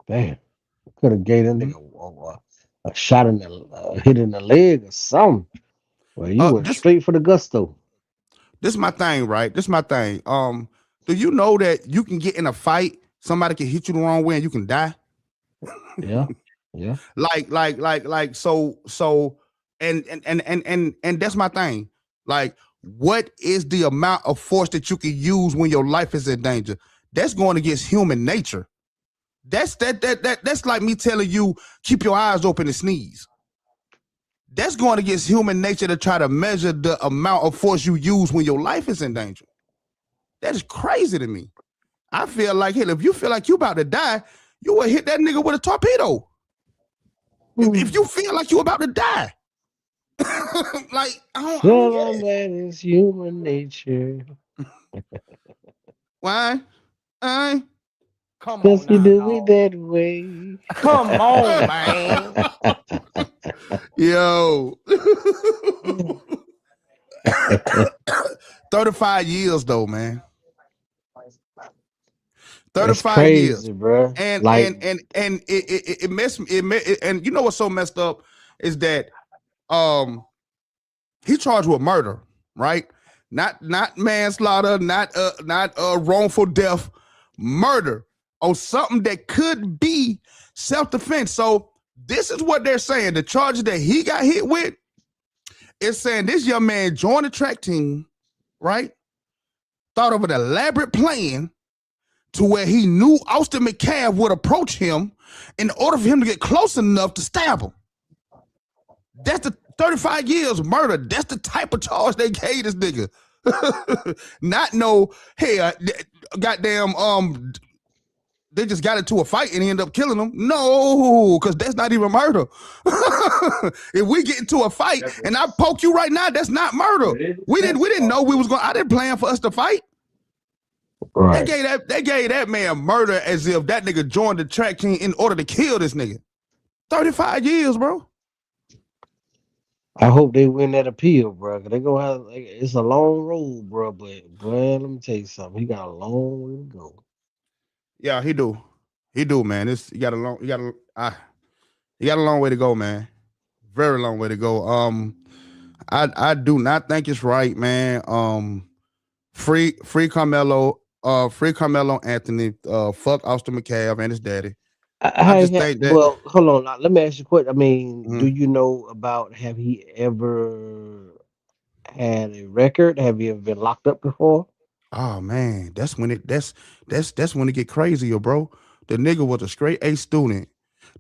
Damn, could have gave that nigga a shot in the hit in the leg or something. Well, you went straight for the gusto.
This is my thing, right? This is my thing. Do you know that you can get in a fight, somebody can hit you the wrong way and you can die?
Yeah.
So and that's my thing. Like, what is the amount of force that you can use when your life is in danger? That's going against human nature. That's like me telling you, keep your eyes open and sneeze. That's going against human nature to try to measure the amount of force you use when your life is in danger. That is crazy to me. I feel like, hey, if you feel like you about to die, you would hit that nigga with a torpedo. If you feel like you about to die. Like, I don't
that is human nature.
Why?
Because you do it that way.
Come on, man.
Yo. 35 years though, man. 35
crazy,
years,
bro.
And
like,
it messed me. And you know what's so messed up is that he charged with murder, right? Not manslaughter, not wrongful death, murder on something that could be self-defense. So this is what they're saying. The charges that he got hit with is saying this young man joined the track team, right? Thought of an elaborate plan to where he knew Austin McCaff would approach him in order for him to get close enough to stab him. That's the 35 years murder. That's the type of charge they gave this nigga. Not no, hey, goddamn, they just got into a fight and he ended up killing him. No, because that's not even murder. If we get into a fight and I poke you right now, that's not murder. We didn't know we was going. I didn't plan for us to fight.
Right.
They gave that man murder as if that nigga joined the track team in order to kill this nigga. 35 years, bro.
I hope they win that appeal, bro. They gonna have it's a long road, bro. But boy, let me tell you something. He got a long way to go.
Yeah, he do, man. You got a long way to go, man. Very long way to go. I do not think it's right, man. Free Carmelo, Anthony. Fuck Austin McCaff and his daddy. I just think that.
Well, hold on. Now, let me ask you a question. I mean, do you know about? Have he ever had a record? Have you ever been locked up before?
Oh man, that's when it get crazier, bro. The nigga was a straight A student.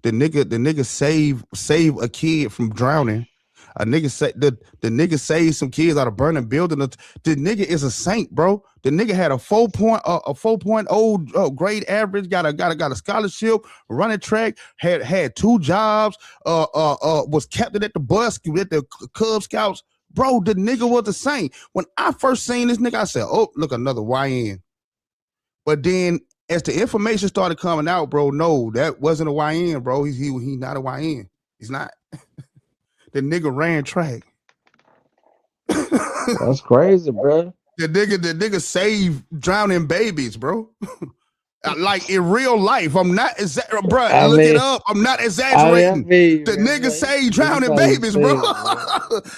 The nigga saved a kid from drowning. A nigga say the nigga saved some kids out of burning building. The nigga is a saint, bro. The nigga had a 4.0 grade average, got a scholarship, running track, had 2 jobs, was captain at the bus at the Cub Scouts. Bro, the nigga was a saint. When I first seen this nigga, I said, oh, look, another YN. But then as the information started coming out, bro, no, that wasn't a YN, bro. He not a YN. He's not. The nigga ran track.
That's crazy, bro.
The nigga saved drowning babies, bro. Like in real life, I'm not bro. Look it up. I'm not exaggerating. The nigga saved drowning babies, bro.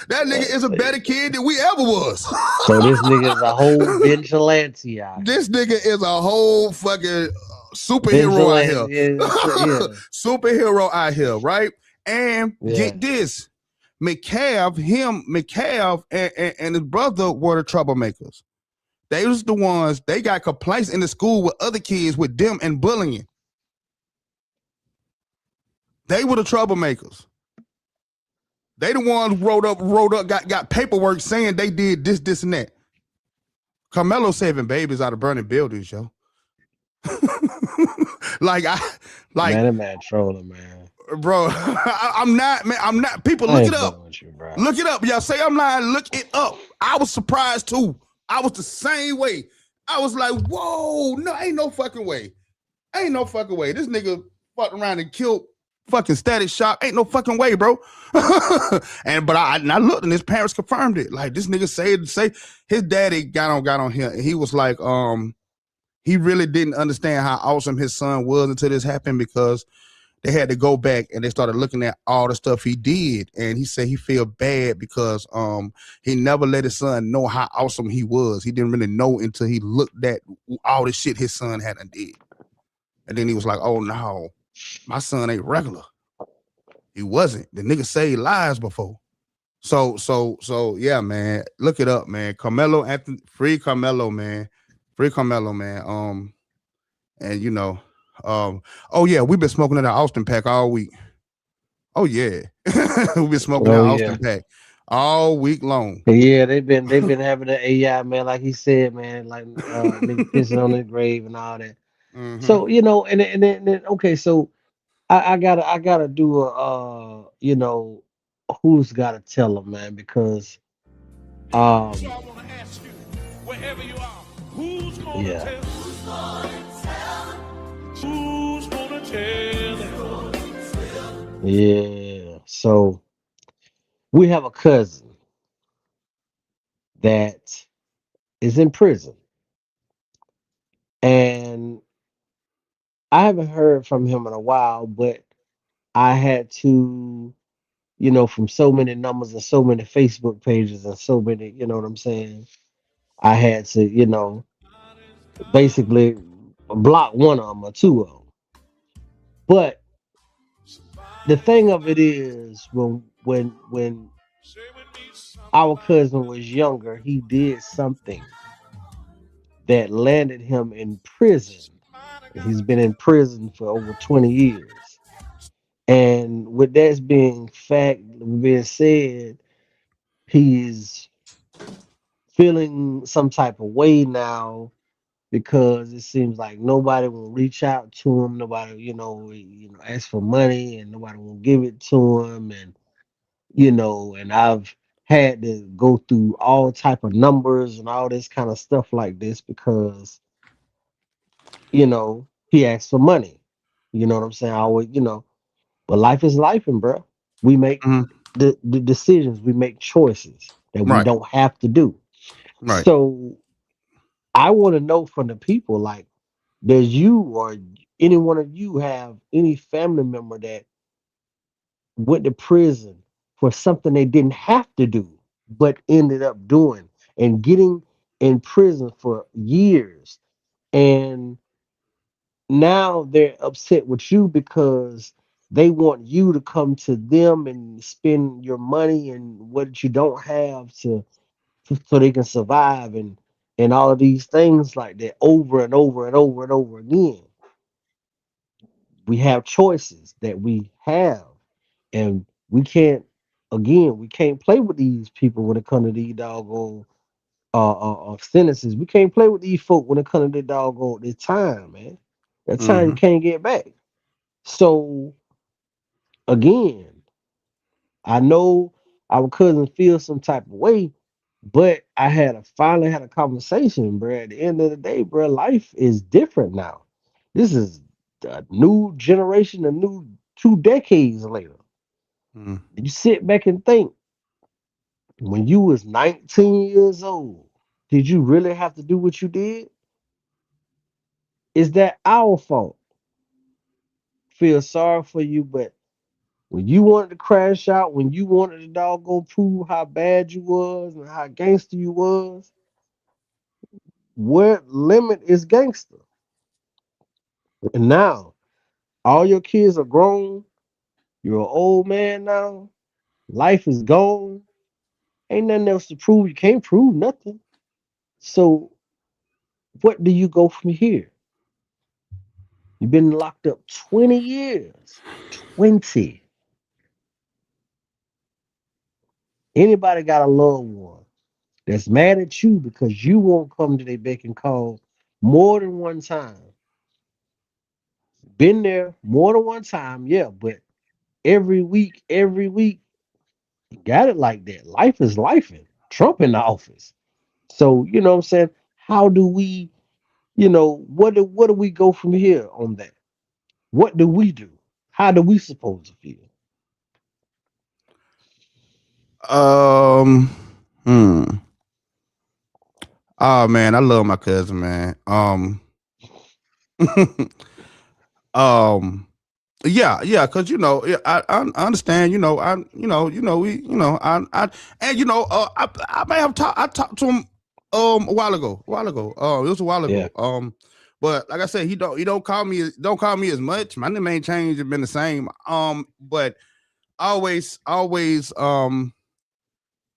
That nigga is a better kid than we ever was.
So this nigga is a whole vigilante out here.
This nigga is a whole fucking superhero out here.
Yeah.
Superhero out here, right? And get this. McCav and his brother were the troublemakers. They was the ones, they got complaints in the school with other kids with them and bullying. They were the troublemakers. They the ones wrote up, got paperwork saying they did this, and that. Carmelo saving babies out of burning buildings, yo. Man,
that man trolling, man.
Bro, I'm not. People, look it up. Look it up. Y'all say I'm lying. Look it up. I was surprised too. I was the same way. I was like, whoa, no, ain't no fucking way. Ain't no fucking way. This nigga fucked around and killed fucking Static Shock. Ain't no fucking way, bro. But I looked and his parents confirmed it. Like this nigga say his daddy got on him and he was like, he really didn't understand how awesome his son was until this happened because they had to go back and they started looking at all the stuff he did. And he said he feel bad because he never let his son know how awesome he was. He didn't really know until he looked at all the shit his son hadn't did. And then he was like, oh no, my son ain't regular. He wasn't. The nigga saved lives before. So yeah, man. Look it up, man. Carmelo Anthony, free Carmelo, man. Free Carmelo, man. And you know, oh yeah, we've been smoking in the Austin Pack all week. Oh yeah, we've been smoking in the Austin Pack all week long.
Yeah, they've been having the AI, man, like he said, man, like nigga pissing on his grave and all that.
Mm-hmm.
So you know, and then okay, so I gotta do a you know, who's gotta tell them, man, because
So I want to ask you, wherever you are, who's gonna
yeah.
tell? Who's gonna tell?
Yeah. So we have a cousin that is in prison. And I haven't heard from him in a while, but I had to, you know, from so many numbers and so many Facebook pages and so many, you know what I'm saying? I had to, you know, basically block one of them or two of them. But the thing of it is, when our cousin was younger, he did something that landed him in prison. He's been in prison for over 20 years. And with that being said, he's feeling some type of way now because it seems like nobody will reach out to him. Nobody, you know, ask for money, and nobody will give it to him. And you know, and I've had to go through all type of numbers and all this kind of stuff like this because, you know, he asked for money. You know what I'm saying? I always, you know, but life is life, and bro, we make the decisions, we make choices that we don't have to do.
Right.
So I want to know from the people, like, does you or any one of you have any family member that went to prison for something they didn't have to do, but ended up doing and getting in prison for years? And now they're upset with you because they want you to come to them and spend your money and what you don't have so they can survive and all of these things like that over and over and over and over again. We have choices that we have, and we can't again, we can't play with these people when it comes to these doggone sentences. We can't play with these folk when it comes to their doggone this time, man. That time you can't get back. So again, I know our cousin feels some type of way, but I finally had a conversation, bro. At the end of the day, bro, life is different now. This is a new generation, a new 2 decades later. You sit back and think, when you was 19 years old, did you really have to do what you did? Is that our fault? Feel sorry for you, but when you wanted to crash out, when you wanted to doggone prove how bad you was and how gangster you was, what limit is gangster? And now, all your kids are grown. You're an old man now. Life is gone. Ain't nothing else to prove. You can't prove nothing. So, what do you go from here? You've been locked up 20 years. 20. Anybody got a loved one that's mad at you because you won't come to their beck and call more than one time? Been there more than one time, yeah, but every week, you got it like that. Life is life. Trump in the office. So, you know what I'm saying? How do we, what do we go from here on that? What do we do? How do we supposed to feel?
Oh man, I love my cousin, man. Yeah, because I understand, we, I may have talked to him a while ago. It was a while ago.
Yeah.
But like I said, he don't call me as much. My name ain't changed, it's been the same. But I always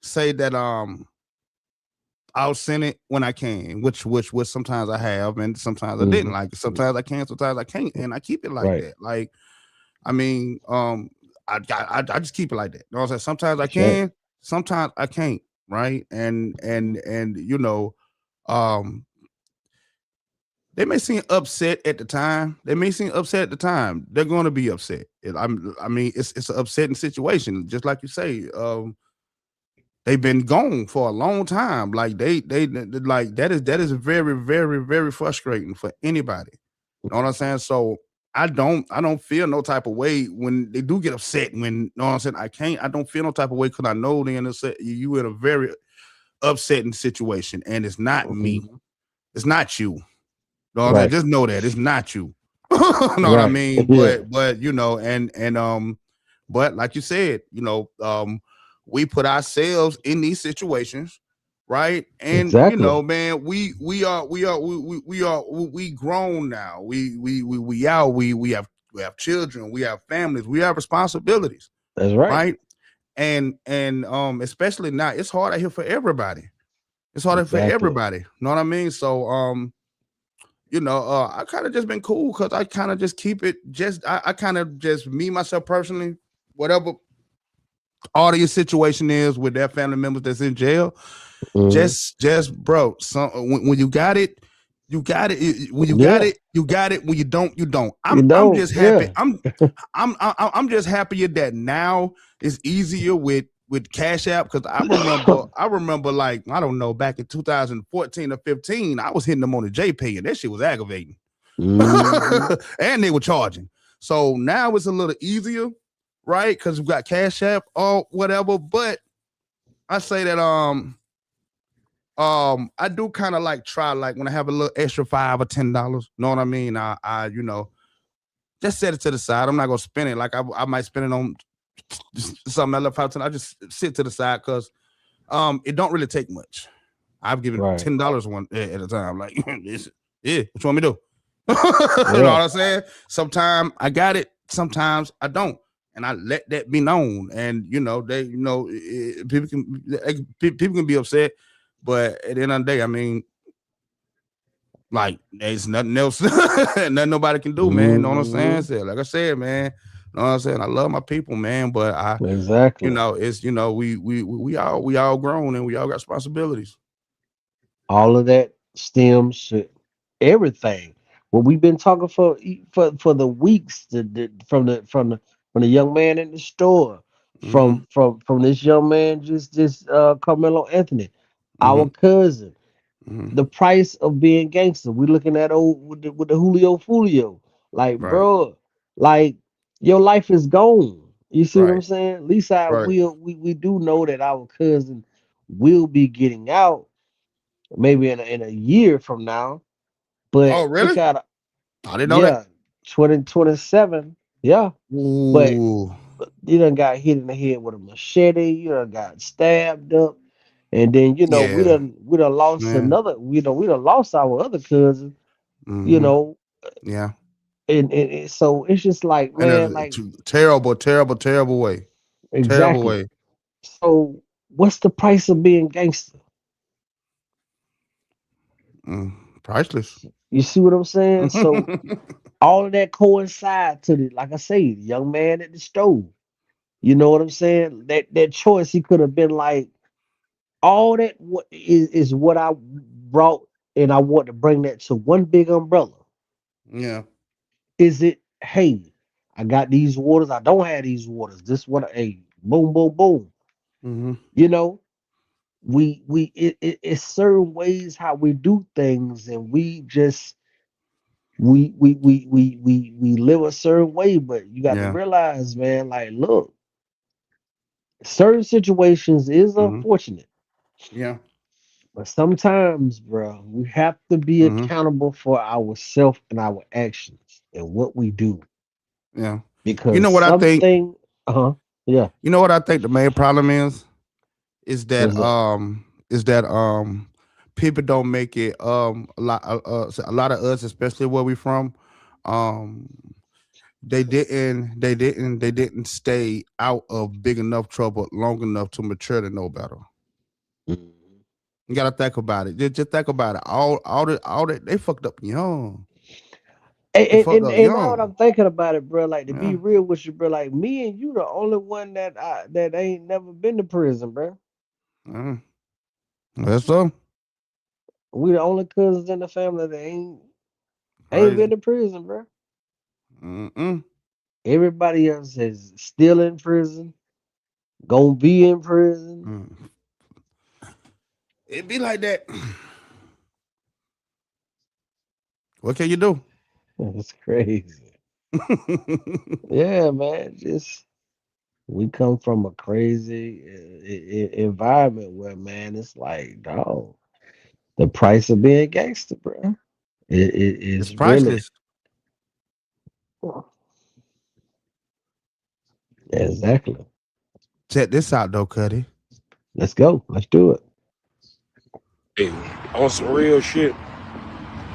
say that I'll send it when I can, which sometimes I have, and sometimes I didn't like it. Sometimes I can, sometimes I can't, and I keep it like that. Like, I mean, I just keep it like that. You know what I'm saying? Sometimes I can, sometimes I can't, right? And they may seem upset at the time. They're going to be upset. I mean, it's an upsetting situation, just like you say. They've been gone for a long time. Like they like that is very, very, very frustrating for anybody. You know what I'm saying? So I don't feel no type of way when they do get upset. When, you know what I'm saying, I don't feel no type of way because I know you in a very upsetting situation, and it's not me. It's not you. You know what I'm saying? Just know that it's not you. You know what I mean? But but like you said, we put ourselves in these situations, right? And man, we grown now. We have children, we have families, we have responsibilities.
That's right.
Right? And especially now, it's hard out here for everybody. It's harder for everybody. You know what I mean? So I kind of just been cool because I kind of just keep it I kind of just me myself personally, whatever audience situation is with their family members that's in jail, just bro, when you got it, you got it. When you got it, you got it. When you don't, you don't. I'm just happy. I'm just happier that now it's easier with Cash App, because I remember like, I don't know, back in 2014 or 15, I was hitting them on the JPay and that shit was aggravating. And they were charging. So now it's a little easier, right? Because we've got Cash App or whatever. But I say that I do kind of like try, like when I have a little extra $5 or $10, know what I mean? I just set it to the side. I'm not gonna spend it. Like I might spend it on something I left out. I just sit to the side because it don't really take much. I've given $10 one at a time. Like, what you want me to do? You know what I'm saying? Sometimes I got it, sometimes I don't, and I let that be known. And people can be upset, but at the end of the day, I mean, like, there's nothing else, nothing nobody can do, man. You know what I'm saying? So, like I said, man, know what I'm saying? I love my people, man, but
Exactly.
It's we all grown and we all got responsibilities.
All of that stems to everything. What we've been talking for the weeks, from the young man in the store, from this young man just Carmelo Anthony, our cousin. The price of being gangster. We're looking at old with the Julio Fulio. Like,
Right.
bro, like your life is gone. You see what I'm
Right.
saying? At least
Right.
we do know that our cousin will be getting out maybe in a year from now. But
Oh,
it
really?
got
I didn't know that.
2027. Yeah. But
Ooh.
you done got hit in the head with a machete, you done got stabbed up, and then we
Yeah,
done lost
man.
we done lost our other cousin, you know,
Yeah.
and so it's just like,
In
man,
a
like
terrible, terrible, terrible way. Terrible
exactly.
way.
So what's the price of being gangster?
Priceless.
You see what I'm saying? So all of that coincide to the, like I say, the young man at the stove. You know what I'm saying? That choice, he could have been like, all that is what I brought, and I want to bring that to one big umbrella.
Yeah.
Is it, hey, I got these waters, I don't have these waters. This what hey, boom, boom, boom. You know, it's certain ways how we do things, and we just we live a certain way, but you got to
Yeah.
realize, man, like, look, certain situations is unfortunate.
Yeah.
But sometimes, bro, we have to be accountable for ourselves and our actions and what we do.
Yeah.
Because
You know what I think?
Yeah.
You know what I think the main problem is? Is that
What's that?
people don't make it a lot of us, especially where we from, um they didn't stay out of big enough trouble long enough to mature to know better. You gotta think about it. Just think about it. All that they fucked up young. They fucked up
And now that
young.
I'm thinking about it, bro, like, to be
Yeah.
real with you, bro, like, me and you the only one that ain't never been to prison, bro.
That's so
We the only cousins in the family that ain't been
crazy.
to prison, bro. Everybody else is still in prison, gonna be in prison.
It be like that. What can you do?
It's crazy. Yeah, man. Just we come from a crazy environment where, man, it's like, dog, the price of being gangster, bro. It
It's
is really
priceless.
exactly.
Check this out though, Cuddy.
Let's go. Let's do it.
Hey, on some real shit,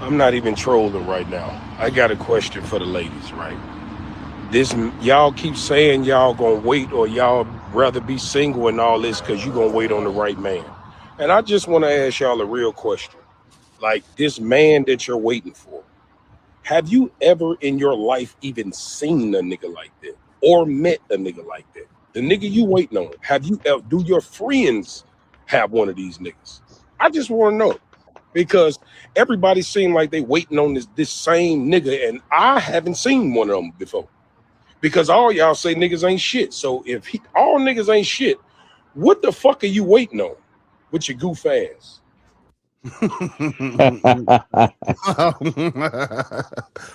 I'm not even trolling right now. I got a question for the ladies, right? Y'all keep saying y'all gonna wait, or y'all rather be single and all this because you gonna wait on the right man. And I just want to ask y'all a real question. Like, this man that you're waiting for, have you ever in your life even seen a nigga like that or met a nigga like that? The nigga you waiting on, do your friends have one of these niggas? I just want to know, because everybody seem like they waiting on this same nigga, and I haven't seen one of them before. Because all y'all say niggas ain't shit. So if all niggas ain't shit, what the fuck are you waiting on with your goof ass?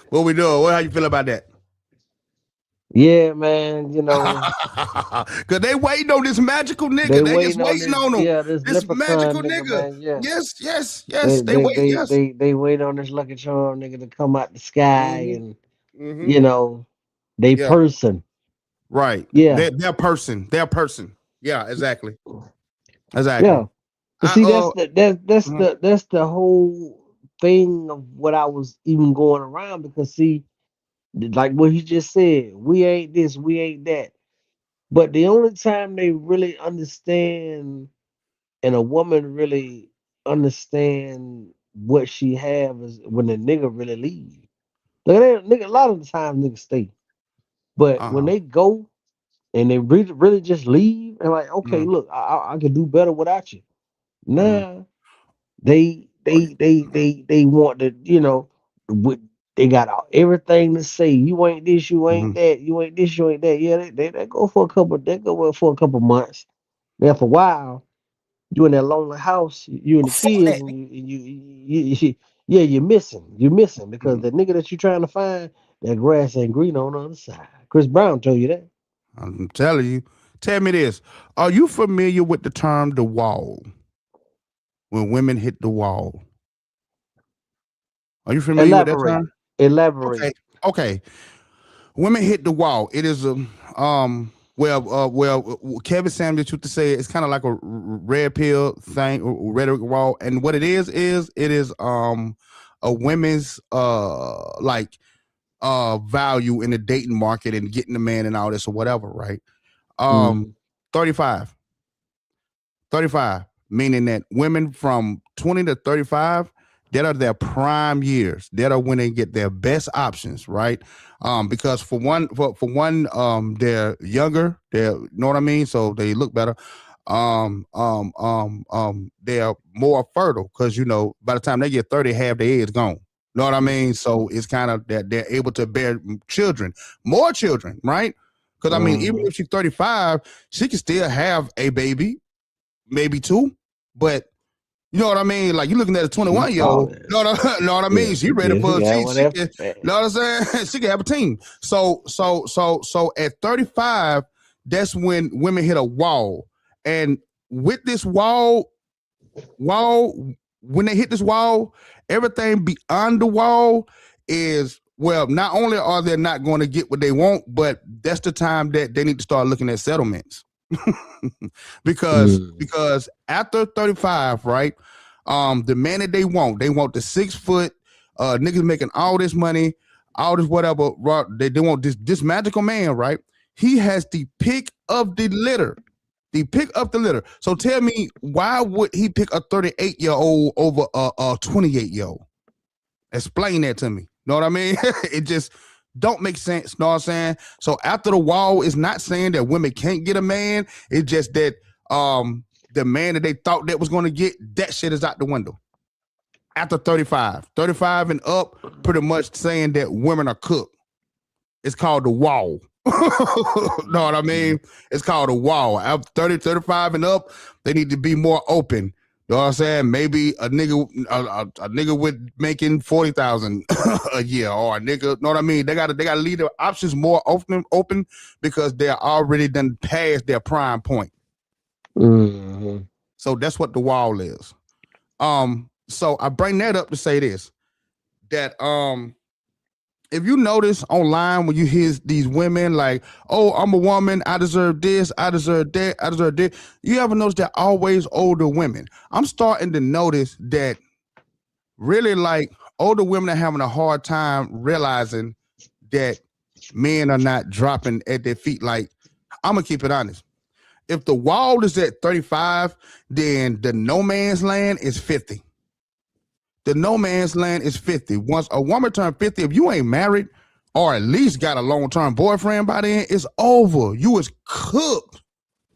What we doing? How you feel about that?
Yeah, man. You know,
cause they waiting on this magical nigga. They just waiting on him.
Yeah, this
magical
leprechaun nigga, man. Yeah.
Yes.
They
wait. Yes.
they wait on this Lucky Charm nigga to come out the sky, and
Mhm.
you know, they
Yeah.
person.
Right.
Yeah.
They're person. Yeah, exactly.
Yeah. But see, that's the whole thing of what I was even going around, because see, like what he just said, we ain't this, we ain't that. But the only time they really understand, and a woman really understand what she have, is when the nigga really leave. Look at that, nigga. A lot of the time, niggas stay. But when they go and they really just leave and like, okay, look, I can do better without you. Nah, they want to, they got everything to say. You ain't this, you ain't that, you ain't this, you ain't that. Yeah, they go for a couple months. Then for a while, you in that lonely house, you and the kids, and you're missing because the nigga that you're trying to find, that grass ain't green on the other side. Chris Brown told you that.
I'm telling you. Tell me this: are you familiar with the term "the wall"? When women hit the wall, are you familiar with that term?
Elaborate.
Okay. Women hit the wall. It is a Kevin Samuels used to say it's kind of like a red pill thing, rhetoric wall, and what it is a women's value in the dating market and getting the man and all this or whatever, right? 35, meaning that women from 20 to 35, that are their prime years. That are when they get their best options, right? Because for one, they're younger. They're, you know what I mean? So they look better. They're more fertile because by the time they get 30, half their eggs gone. Know what I mean? So it's kind of that they're able to bear more children, right? Because I mean, even if she's 35, she can still have a baby, maybe two, but you know what I mean? Like you're looking at a 21-year-old. Know what I mean? She ready for she can, know what I'm saying? She can have a team. So at 35, that's when women hit a wall. And with this wall, when they hit this wall, everything beyond the wall is, well, not only are they not going to get what they want, but that's the time that they need to start looking at settlements. because after 35, right? The man that they want the 6 foot niggas making all this money, all this whatever. They want this magical man, right? He has the pick of the litter. So tell me, why would he pick a 38-year-old over a 28-year-old? Explain that to me. Know what I mean? It just don't make sense. Know what I'm saying? So after the wall is not saying that women can't get a man. It's just that the man that they thought that was going to get, that shit is out the window. After 35 and up, pretty much saying that women are cooked. It's called the wall. Know what I mean? It's called a wall. After 30, 35 and up, they need to be more open. You know what I'm saying? Maybe a nigga with making 40,000 a year, or a nigga. Know what I mean? They gotta leave their options more open because they're already done past their prime point. So that's what the wall is. So I bring that up to say this, that if you notice online when you hear these women like, oh, I'm a woman, I deserve this, I deserve that, I deserve this. You ever notice they're always older women? I'm starting to notice that really like older women are having a hard time realizing that men are not dropping at their feet. Like, I'm gonna keep it honest. If the wall is at 35, then the no man's land is 50. The no man's land is 50. Once a woman turns 50, if you ain't married or at least got a long-term boyfriend by then, it's over. You is cooked.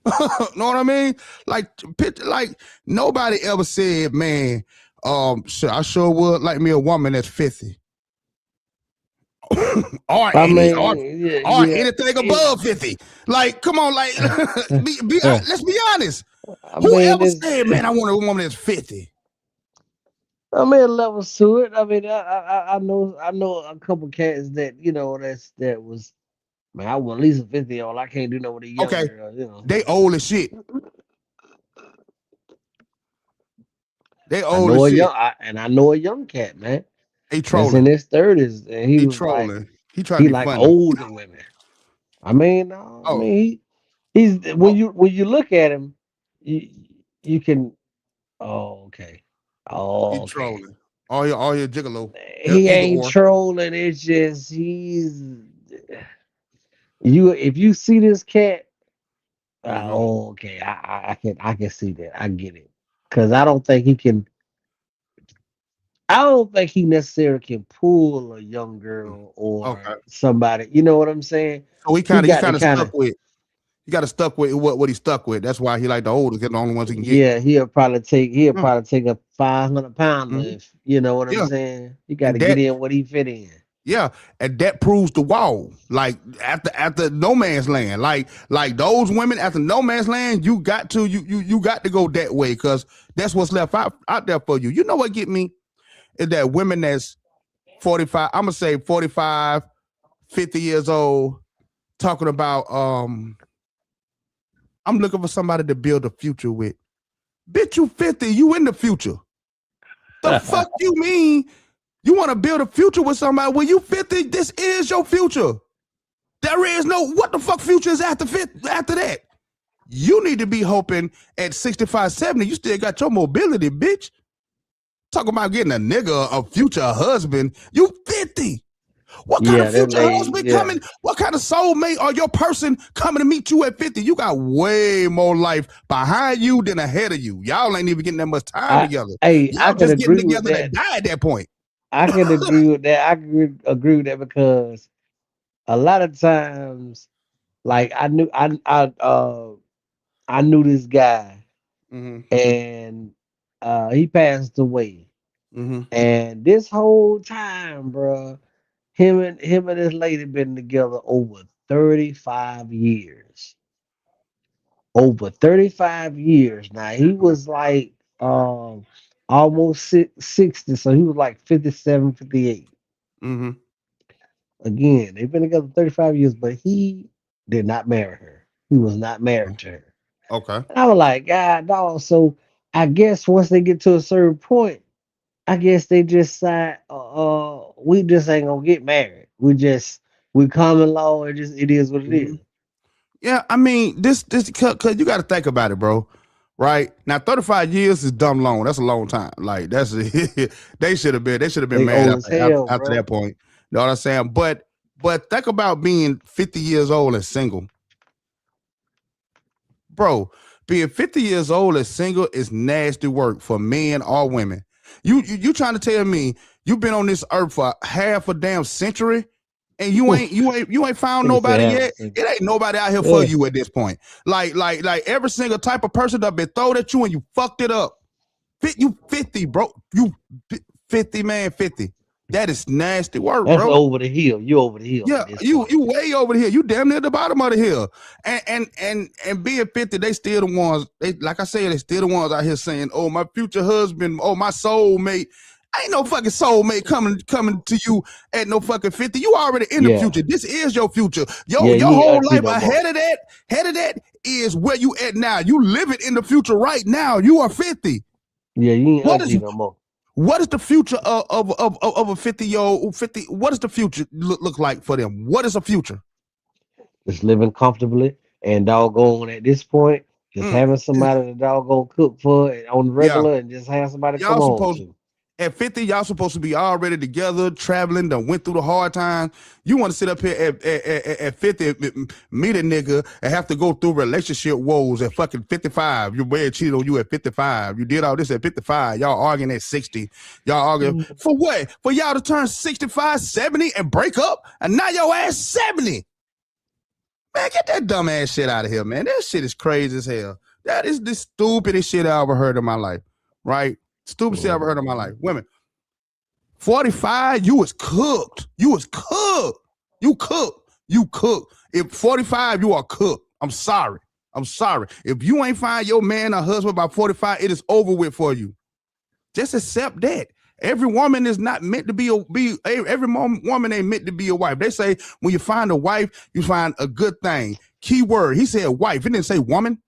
Know what I mean? Like nobody ever said, man, I sure would like me a woman that's 50. or anything above 50. Like, come on, like let's be honest. Whoever said, man, I want a woman that's 50?
I mean, levels to it. I mean, I know a couple cats that that was, man, I want at least a 50-year-old. I can't do no with a younger.
Okay, they old as shit. They old as shit.
I know a young cat, man.
He trolling.
He's in his 30s, and he was
trolling.
He
trying to be
like
funny.
older women. I mean, he's when you look at him, you can. Oh, okay. Oh,
he trolling. All your gigolo.
He ain't trolling. It's just if you see this cat, okay, I can see that. I get it. Cause I don't think he can. I don't think he necessarily can pull a young girl or somebody. You know what I'm saying?
So he kind of stuck with. He got stuck with what he stuck with. That's why he like the oldest, get the only ones he can get.
Yeah, he'll probably take a 500 pounder. If you know what I'm saying. You got to get in what he fit in.
Yeah, and that proves the wall. Like after no man's land, like those women after no man's land, you got to go that way because that's what's left out there for you. You know what get me is that women that's 45. I'm gonna say 45, 50 years old, talking about I'm looking for somebody to build a future with. Bitch, you 50, you in the future. The fuck you mean? You want to build a future with somebody when you 50, this is your future. There is no, what the fuck future is after that? You need to be hoping at 65, 70, you still got your mobility, bitch. Talking about getting a nigga, a future husband. You 50. What kind of future husband coming? What kind of soulmate or your person coming to meet you at 50? You got way more life behind you than ahead of you. Y'all ain't even getting that much time together.
Y'all
just getting together to die at that point.
I can agree with that. I can agree with that because a lot of times, like I knew this guy, and he passed away, and this whole time, bro. Him and this lady been together over 35 years. Over 35 years. Now he was like almost 60, so he was like 57, 58. Again, they've been together 35 years, but he did not marry her. He was not married to her.
Okay.
And I was like, God, dog. So I guess once they get to a certain point, I guess they just say, we just ain't gonna get married. We common law, it is what it is.
Yeah, I mean, this cause you gotta think about it, bro. Right? Now 35 years is dumb long. That's a long time. Like they should have been married after that point. You know what I'm saying? But think about being 50 years old and single. Bro, being 50 years old and single is nasty work for men or women. You trying to tell me you've been on this earth for half a damn century and you ain't found nobody yet? It ain't nobody out here for you at this point. Like every single type of person that been thrown at you and you fucked it up. You 50, bro. You 50, man, 50. That is nasty work,
That's
bro.
over the hill. You over the hill.
Yeah, you way over the hill. You damn near the bottom of the hill. And being 50, they still the ones, like I said, they still the ones out here saying, oh, my future husband, oh, my soulmate. Ain't no fucking soulmate coming to you at no fucking 50. You already in the future. This is your future. Your whole life ahead of that is where you at now. You living in the future right now. You are 50.
Yeah, you ain't ugly no more.
What is the future of a 50-year-old? 50. What does the future look like for them? What is a future?
Just living comfortably and doggone at this point, just having somebody to doggone cook for on the regular and just have somebody come home to.
At 50, y'all supposed to be already together, traveling, done went through the hard times. You want to sit up here at 50, meet a nigga, and have to go through relationship woes at fucking 55. Your man cheated on you at 55. You did all this at 55. Y'all arguing at 60. Y'all arguing for what? For y'all to turn 65, 70 and break up? And now your ass 70. Man, get that dumb ass shit out of here, man. That shit is crazy as hell. That is the stupidest shit I ever heard in my life, right? Stupid shit I ever heard in my life. Women, 45, you was cooked. You was cooked. You cooked. You cooked. If 45, you are cooked. I'm sorry. If you ain't find your man or husband by 45, it is over with for you. Just accept that. Every woman is not meant to be every woman ain't meant to be a wife. They say when you find a wife, you find a good thing. Key word. He said wife. He didn't say woman.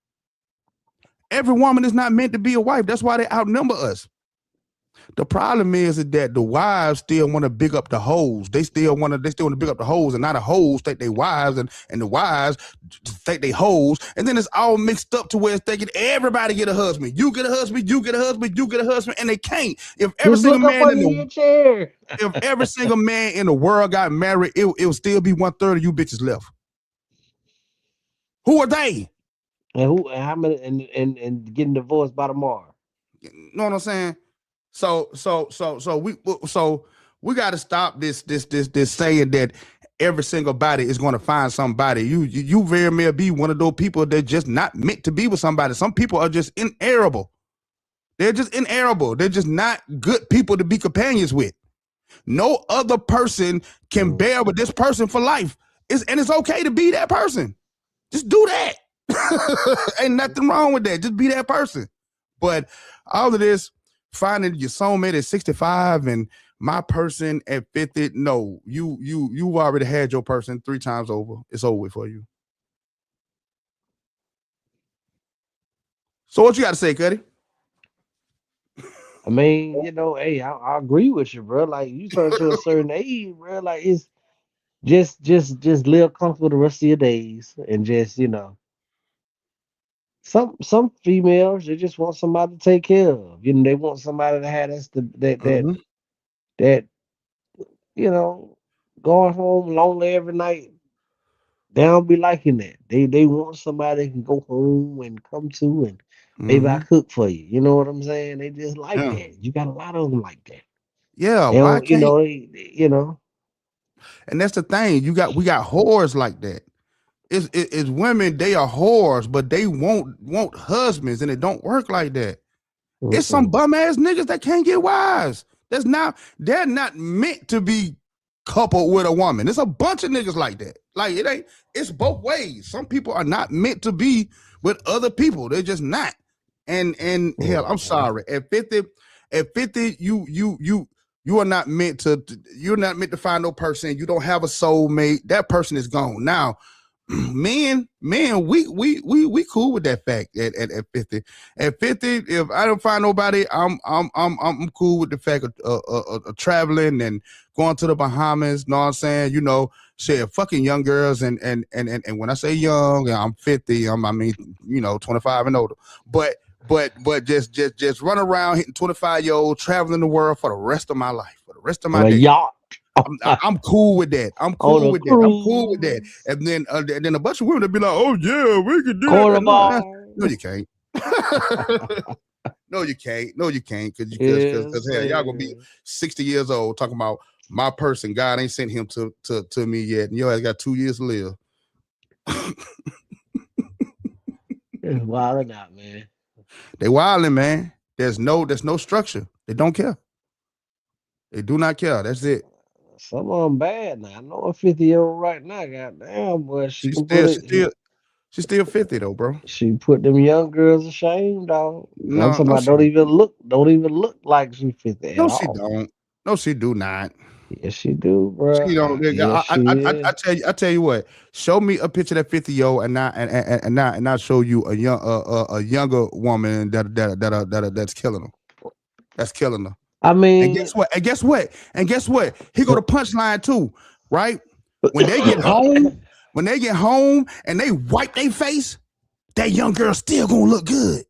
Every woman is not meant to be a wife. That's why they outnumber us. The problem is that the wives still want to big up the hoes. They still want to big up the hoes, and not the hoes think they wives, and the wives think they hoes. And then it's all mixed up to where it's thinking everybody get a husband. You get a husband, you get a husband, you get a husband, and they can't. If every single man in the world got married, it'll still be 1/3 of you bitches left. Who are they?
And how many and getting divorced by tomorrow?
You know what I'm saying? So we got to stop this saying that every single body is going to find somebody. You very may be one of those people that just not meant to be with somebody. Some people are just inerrable. They're just inerrable. They're just not good people to be companions with. No other person can bear with this person for life. And it's okay to be that person. Just do that. Ain't nothing wrong with that. Just be that person. But all of this, finding your soulmate at 65 and my person at 50, no, you've already had your person 3 times over. It's over for you. So what you got to say, Cuddy?
I mean, hey, I agree with you, bro. Like, you turn to a certain age, bro. Like, it's just live comfortable the rest of your days, and just some females, they just want somebody to take care of. They want somebody to have that going home lonely every night. They don't be liking that. They want somebody they can go home and come to, and maybe I cook for you. You know what I'm saying? They just like that. You got a lot of them like that.
Yeah,
They
why
don't,
can't And that's the thing. We got whores like that. It's women, they are whores, but they want husbands, and it don't work like that. It's some bum ass niggas that can't get wives. They're not meant to be coupled with a woman. There's a bunch of niggas like that. Like, it's both ways. Some people are not meant to be with other people. They're just not. And hell, I'm sorry. At 50, you are not meant to. You're not meant to find no person. You don't have a soulmate. That person is gone. Now, men, we cool with that fact at 50. At 50, if I don't find nobody, I'm cool with the fact of traveling and going to the Bahamas. Know what I'm saying? Shit, fucking young girls, and when I say young, I'm 50. I mean 25 and older. But just run around hitting 25-year-old, traveling the world for the rest of my life, for the rest of my day.
Yacht.
I'm cool with that. I'm cool with that. And then a bunch of women will be like, "Oh yeah, we can do that." No, you can't. No, you can't. Because hell, y'all gonna be 60 years old talking about my person. God ain't sent him to me yet, and your ass got 2 years to live.
It's wilding out, man.
They wilding, man. There's no structure. They don't care. They do not care. That's it.
Some of them bad now. I know a 50-year-old right now. Goddamn, boy, she's
still 50 though, bro.
She put them young girls to shame, dog.
No,
don't even look like she's 50.
No, she don't. No, she do not.
Yes, she do, bro.
She don't.
Yes,
I tell you what. Show me a picture of that 50-year-old, and not show you a younger woman that's killing her. That's killing her.
I mean,
and guess what? He go to punchline too, right? When they get home, and they wipe their face, that young girl still gonna look good.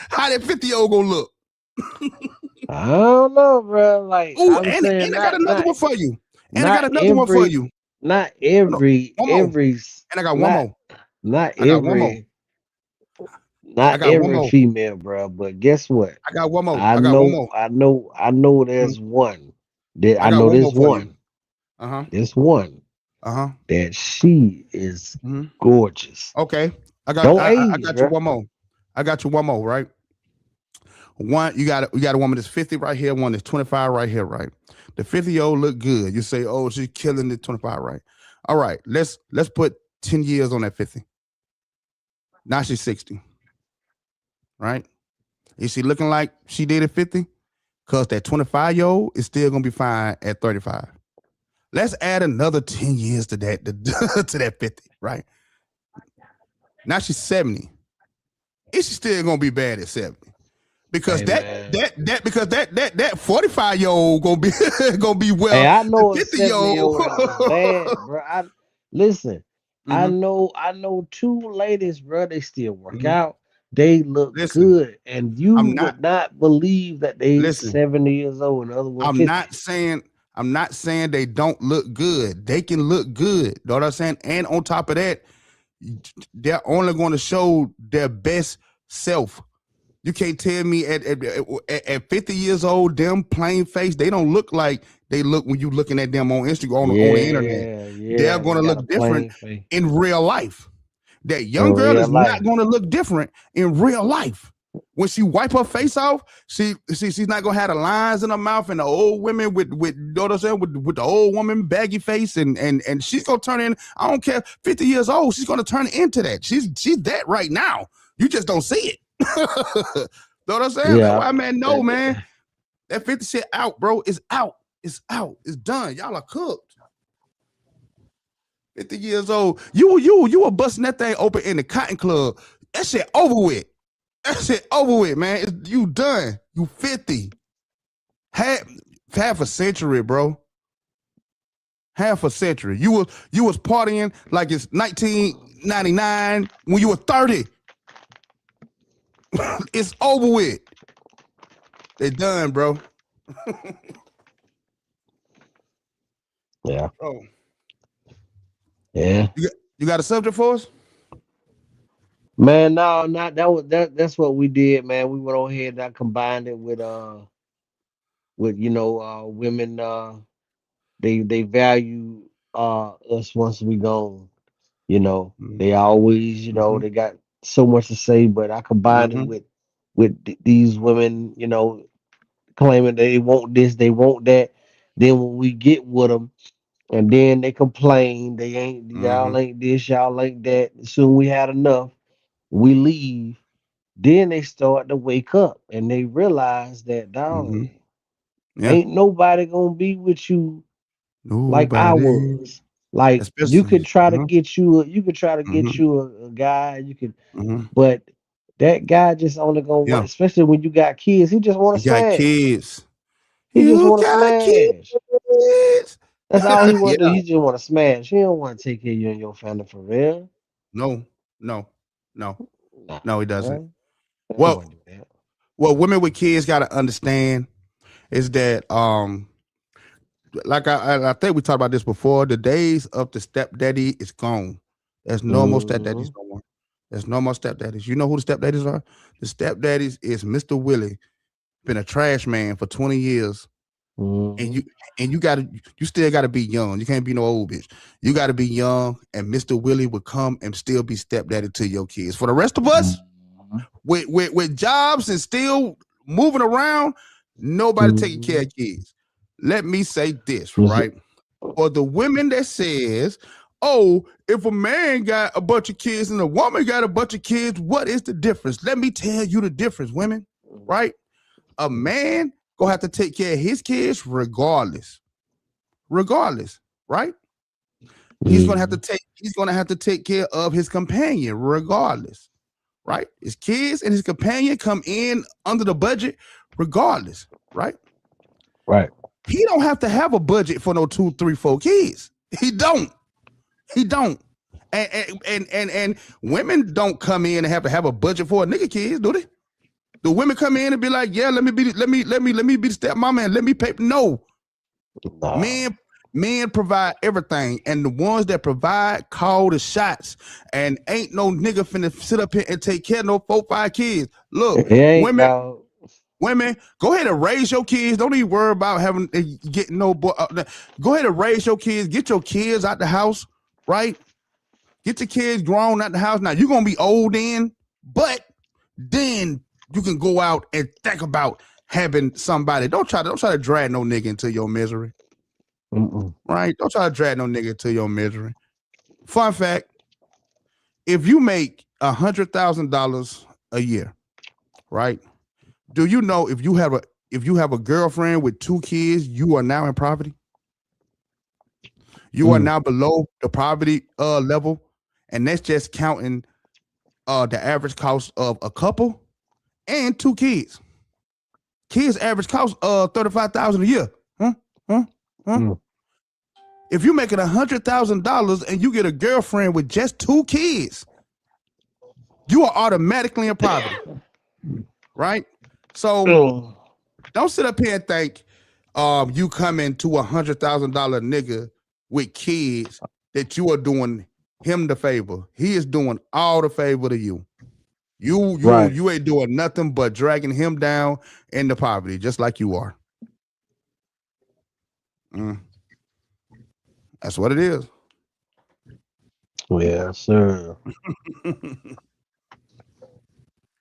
How that 50-year-old gonna look?
I don't know, bro. Like,
ooh, and I got another one for you. And I got another one for you.
Not every,
and I got one more.
Not every. Not every female, bro, but guess what?
I got one more.
I know there's one. There's one. This one. That she is gorgeous.
Okay. I got you one more. I got you one more, right? One, we got a woman that's 50 right here, one that's 25 right here, right? The 50-year-old look good. You say, oh, she's killing the 25, right? All right, let's put 10 years on that 50. Now she's 60. Right? Is she looking like she did at 50? Because that 25-year-old is still gonna be fine at 35. Let's add another 10 years to that to that 50, right? Now she's 70. Is she still gonna be bad at 70? Because that 45-year-old gonna be well.
Hey, I know
50-year-old
bad, bro. Listen, I know 2 ladies, bro. They still work out. They look good, and you would not believe that they 70 years old. In other words,
I'm not saying they don't look good. They can look good. Know what I'm saying? And on top of that, they're only going to show their best self You can't tell me at 50 years old, them plain face, they don't look like they look when you looking at them on Instagram, on the internet. They're going to look different in real life. That young girl is not going to look different in real life. When she wipe her face off, she's not going to have the lines in her mouth, and the old women with you know what I'm saying, with the old woman baggy face, and she's going to turn in, I don't care, 50 years old, she's going to turn into that. She's that right now. You just don't see it. Know what I'm saying?
Yeah.
Why, man? No, man. That 50 shit out, bro. It's out. It's out. It's done. Y'all are cooked. 50 years old. You were busting that thing open in the Cotton Club. That shit over with. That shit over with, man. You done. You 50. Half a century, bro. Half a century. You was partying like it's 1999 when you were 30. It's over with. They done, bro.
Yeah.
Bro.
Yeah.
You got a subject for us?
Man, no, not that's what we did, man. We went on ahead and I combined it with women, they value us once we gone. You know, they always, they got so much to say, but I combined it with these women, claiming they want this, they want that. Then when we get with them, and then they complain, y'all ain't this, y'all ain't that. Soon we had enough, we leave. Then they start to wake up and they realize that, dog, ain't nobody gonna be with you like I was. Like you could try to get you a guy, you could, but that guy just only gonna want, especially when you got kids. He just want to smash.
Got kids.
He just want to smash. That's all he want to do. He just want to smash. He don't want to take care of you and your family for real.
No, he doesn't. Well, women with kids got to understand is that, like I think we talked about this before, the days of the stepdaddy is gone. There's no more stepdaddies no more. There's no more stepdaddies. You know who the stepdaddies are? The stepdaddies is Mr. Willie, been a trash man for 20 years. And you still gotta be young. You can't be no old bitch. You gotta be young, and Mr. Willie would come and still be stepdaddy to your kids. For the rest of us, with jobs and still moving around, nobody taking care of kids. Let me say this, right? For the women that says, oh, if a man got a bunch of kids and a woman got a bunch of kids, what is the difference? Let me tell you the difference, women, right? A man gonna have to take care of his kids regardless, right? He's gonna have to take care of his companion regardless, right? His kids and his companion come in under the budget regardless, right?
Right.
He don't have to have a budget for no 2, 3, 4 kids. He don't. And women don't come in and have to have a budget for a nigga kids, do they? The women come in and be like, yeah, let me be the stepmama and let me pay. No. Men provide everything, and the ones that provide call the shots. And ain't no nigga finna sit up here and take care of no 4, 5 kids. Look, women, go ahead and raise your kids. Don't even worry about getting no boy. Go ahead and raise your kids. Get your kids out the house, right? Get your kids grown out the house. Now you're gonna be old then, but then you can go out and think about having somebody. Don't try to drag no nigga into your misery. Right? Don't try to drag no nigga into your misery. Fun fact: if you make $100,000 a year, right? Do you know if you have a girlfriend with 2 kids, you are now in poverty? You are now below the poverty level, and that's just counting the average cost of a couple and 2 kids. Kids average cost $35,000 a year. If you're making $100,000 and you get a girlfriend with just 2 kids, you are automatically in poverty, right? So don't sit up here and think you come into $100,000 nigga with kids that you are doing him the favor. He is doing all the favor to you. You ain't doing nothing but dragging him down into poverty, just like you are. That's what it is.
Yes, sir.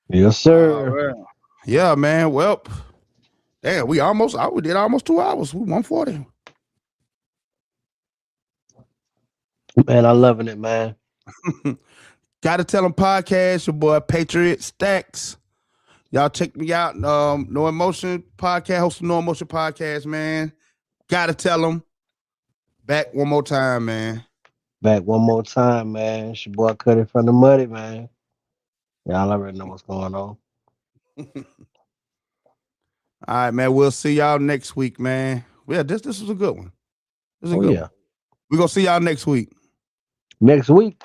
Yes, sir.
Yeah, man. Well, damn, we did almost 2 hours. We 140.
Man, I'm loving it, man.
Gotta Tell Them podcast, your boy Patriot Stacks. Y'all check me out. No Emotion podcast, host of No Emotion podcast, man. Gotta Tell Them. Back one more time, man.
Back one more time, man. It's your boy Cuddy from the Muddy, man. Y'all already know what's going on.
All right, man. We'll see y'all next week, man. Yeah, this was a good one. This is a good one. We're gonna see y'all next week.
Next week,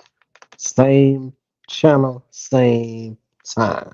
same channel, same time.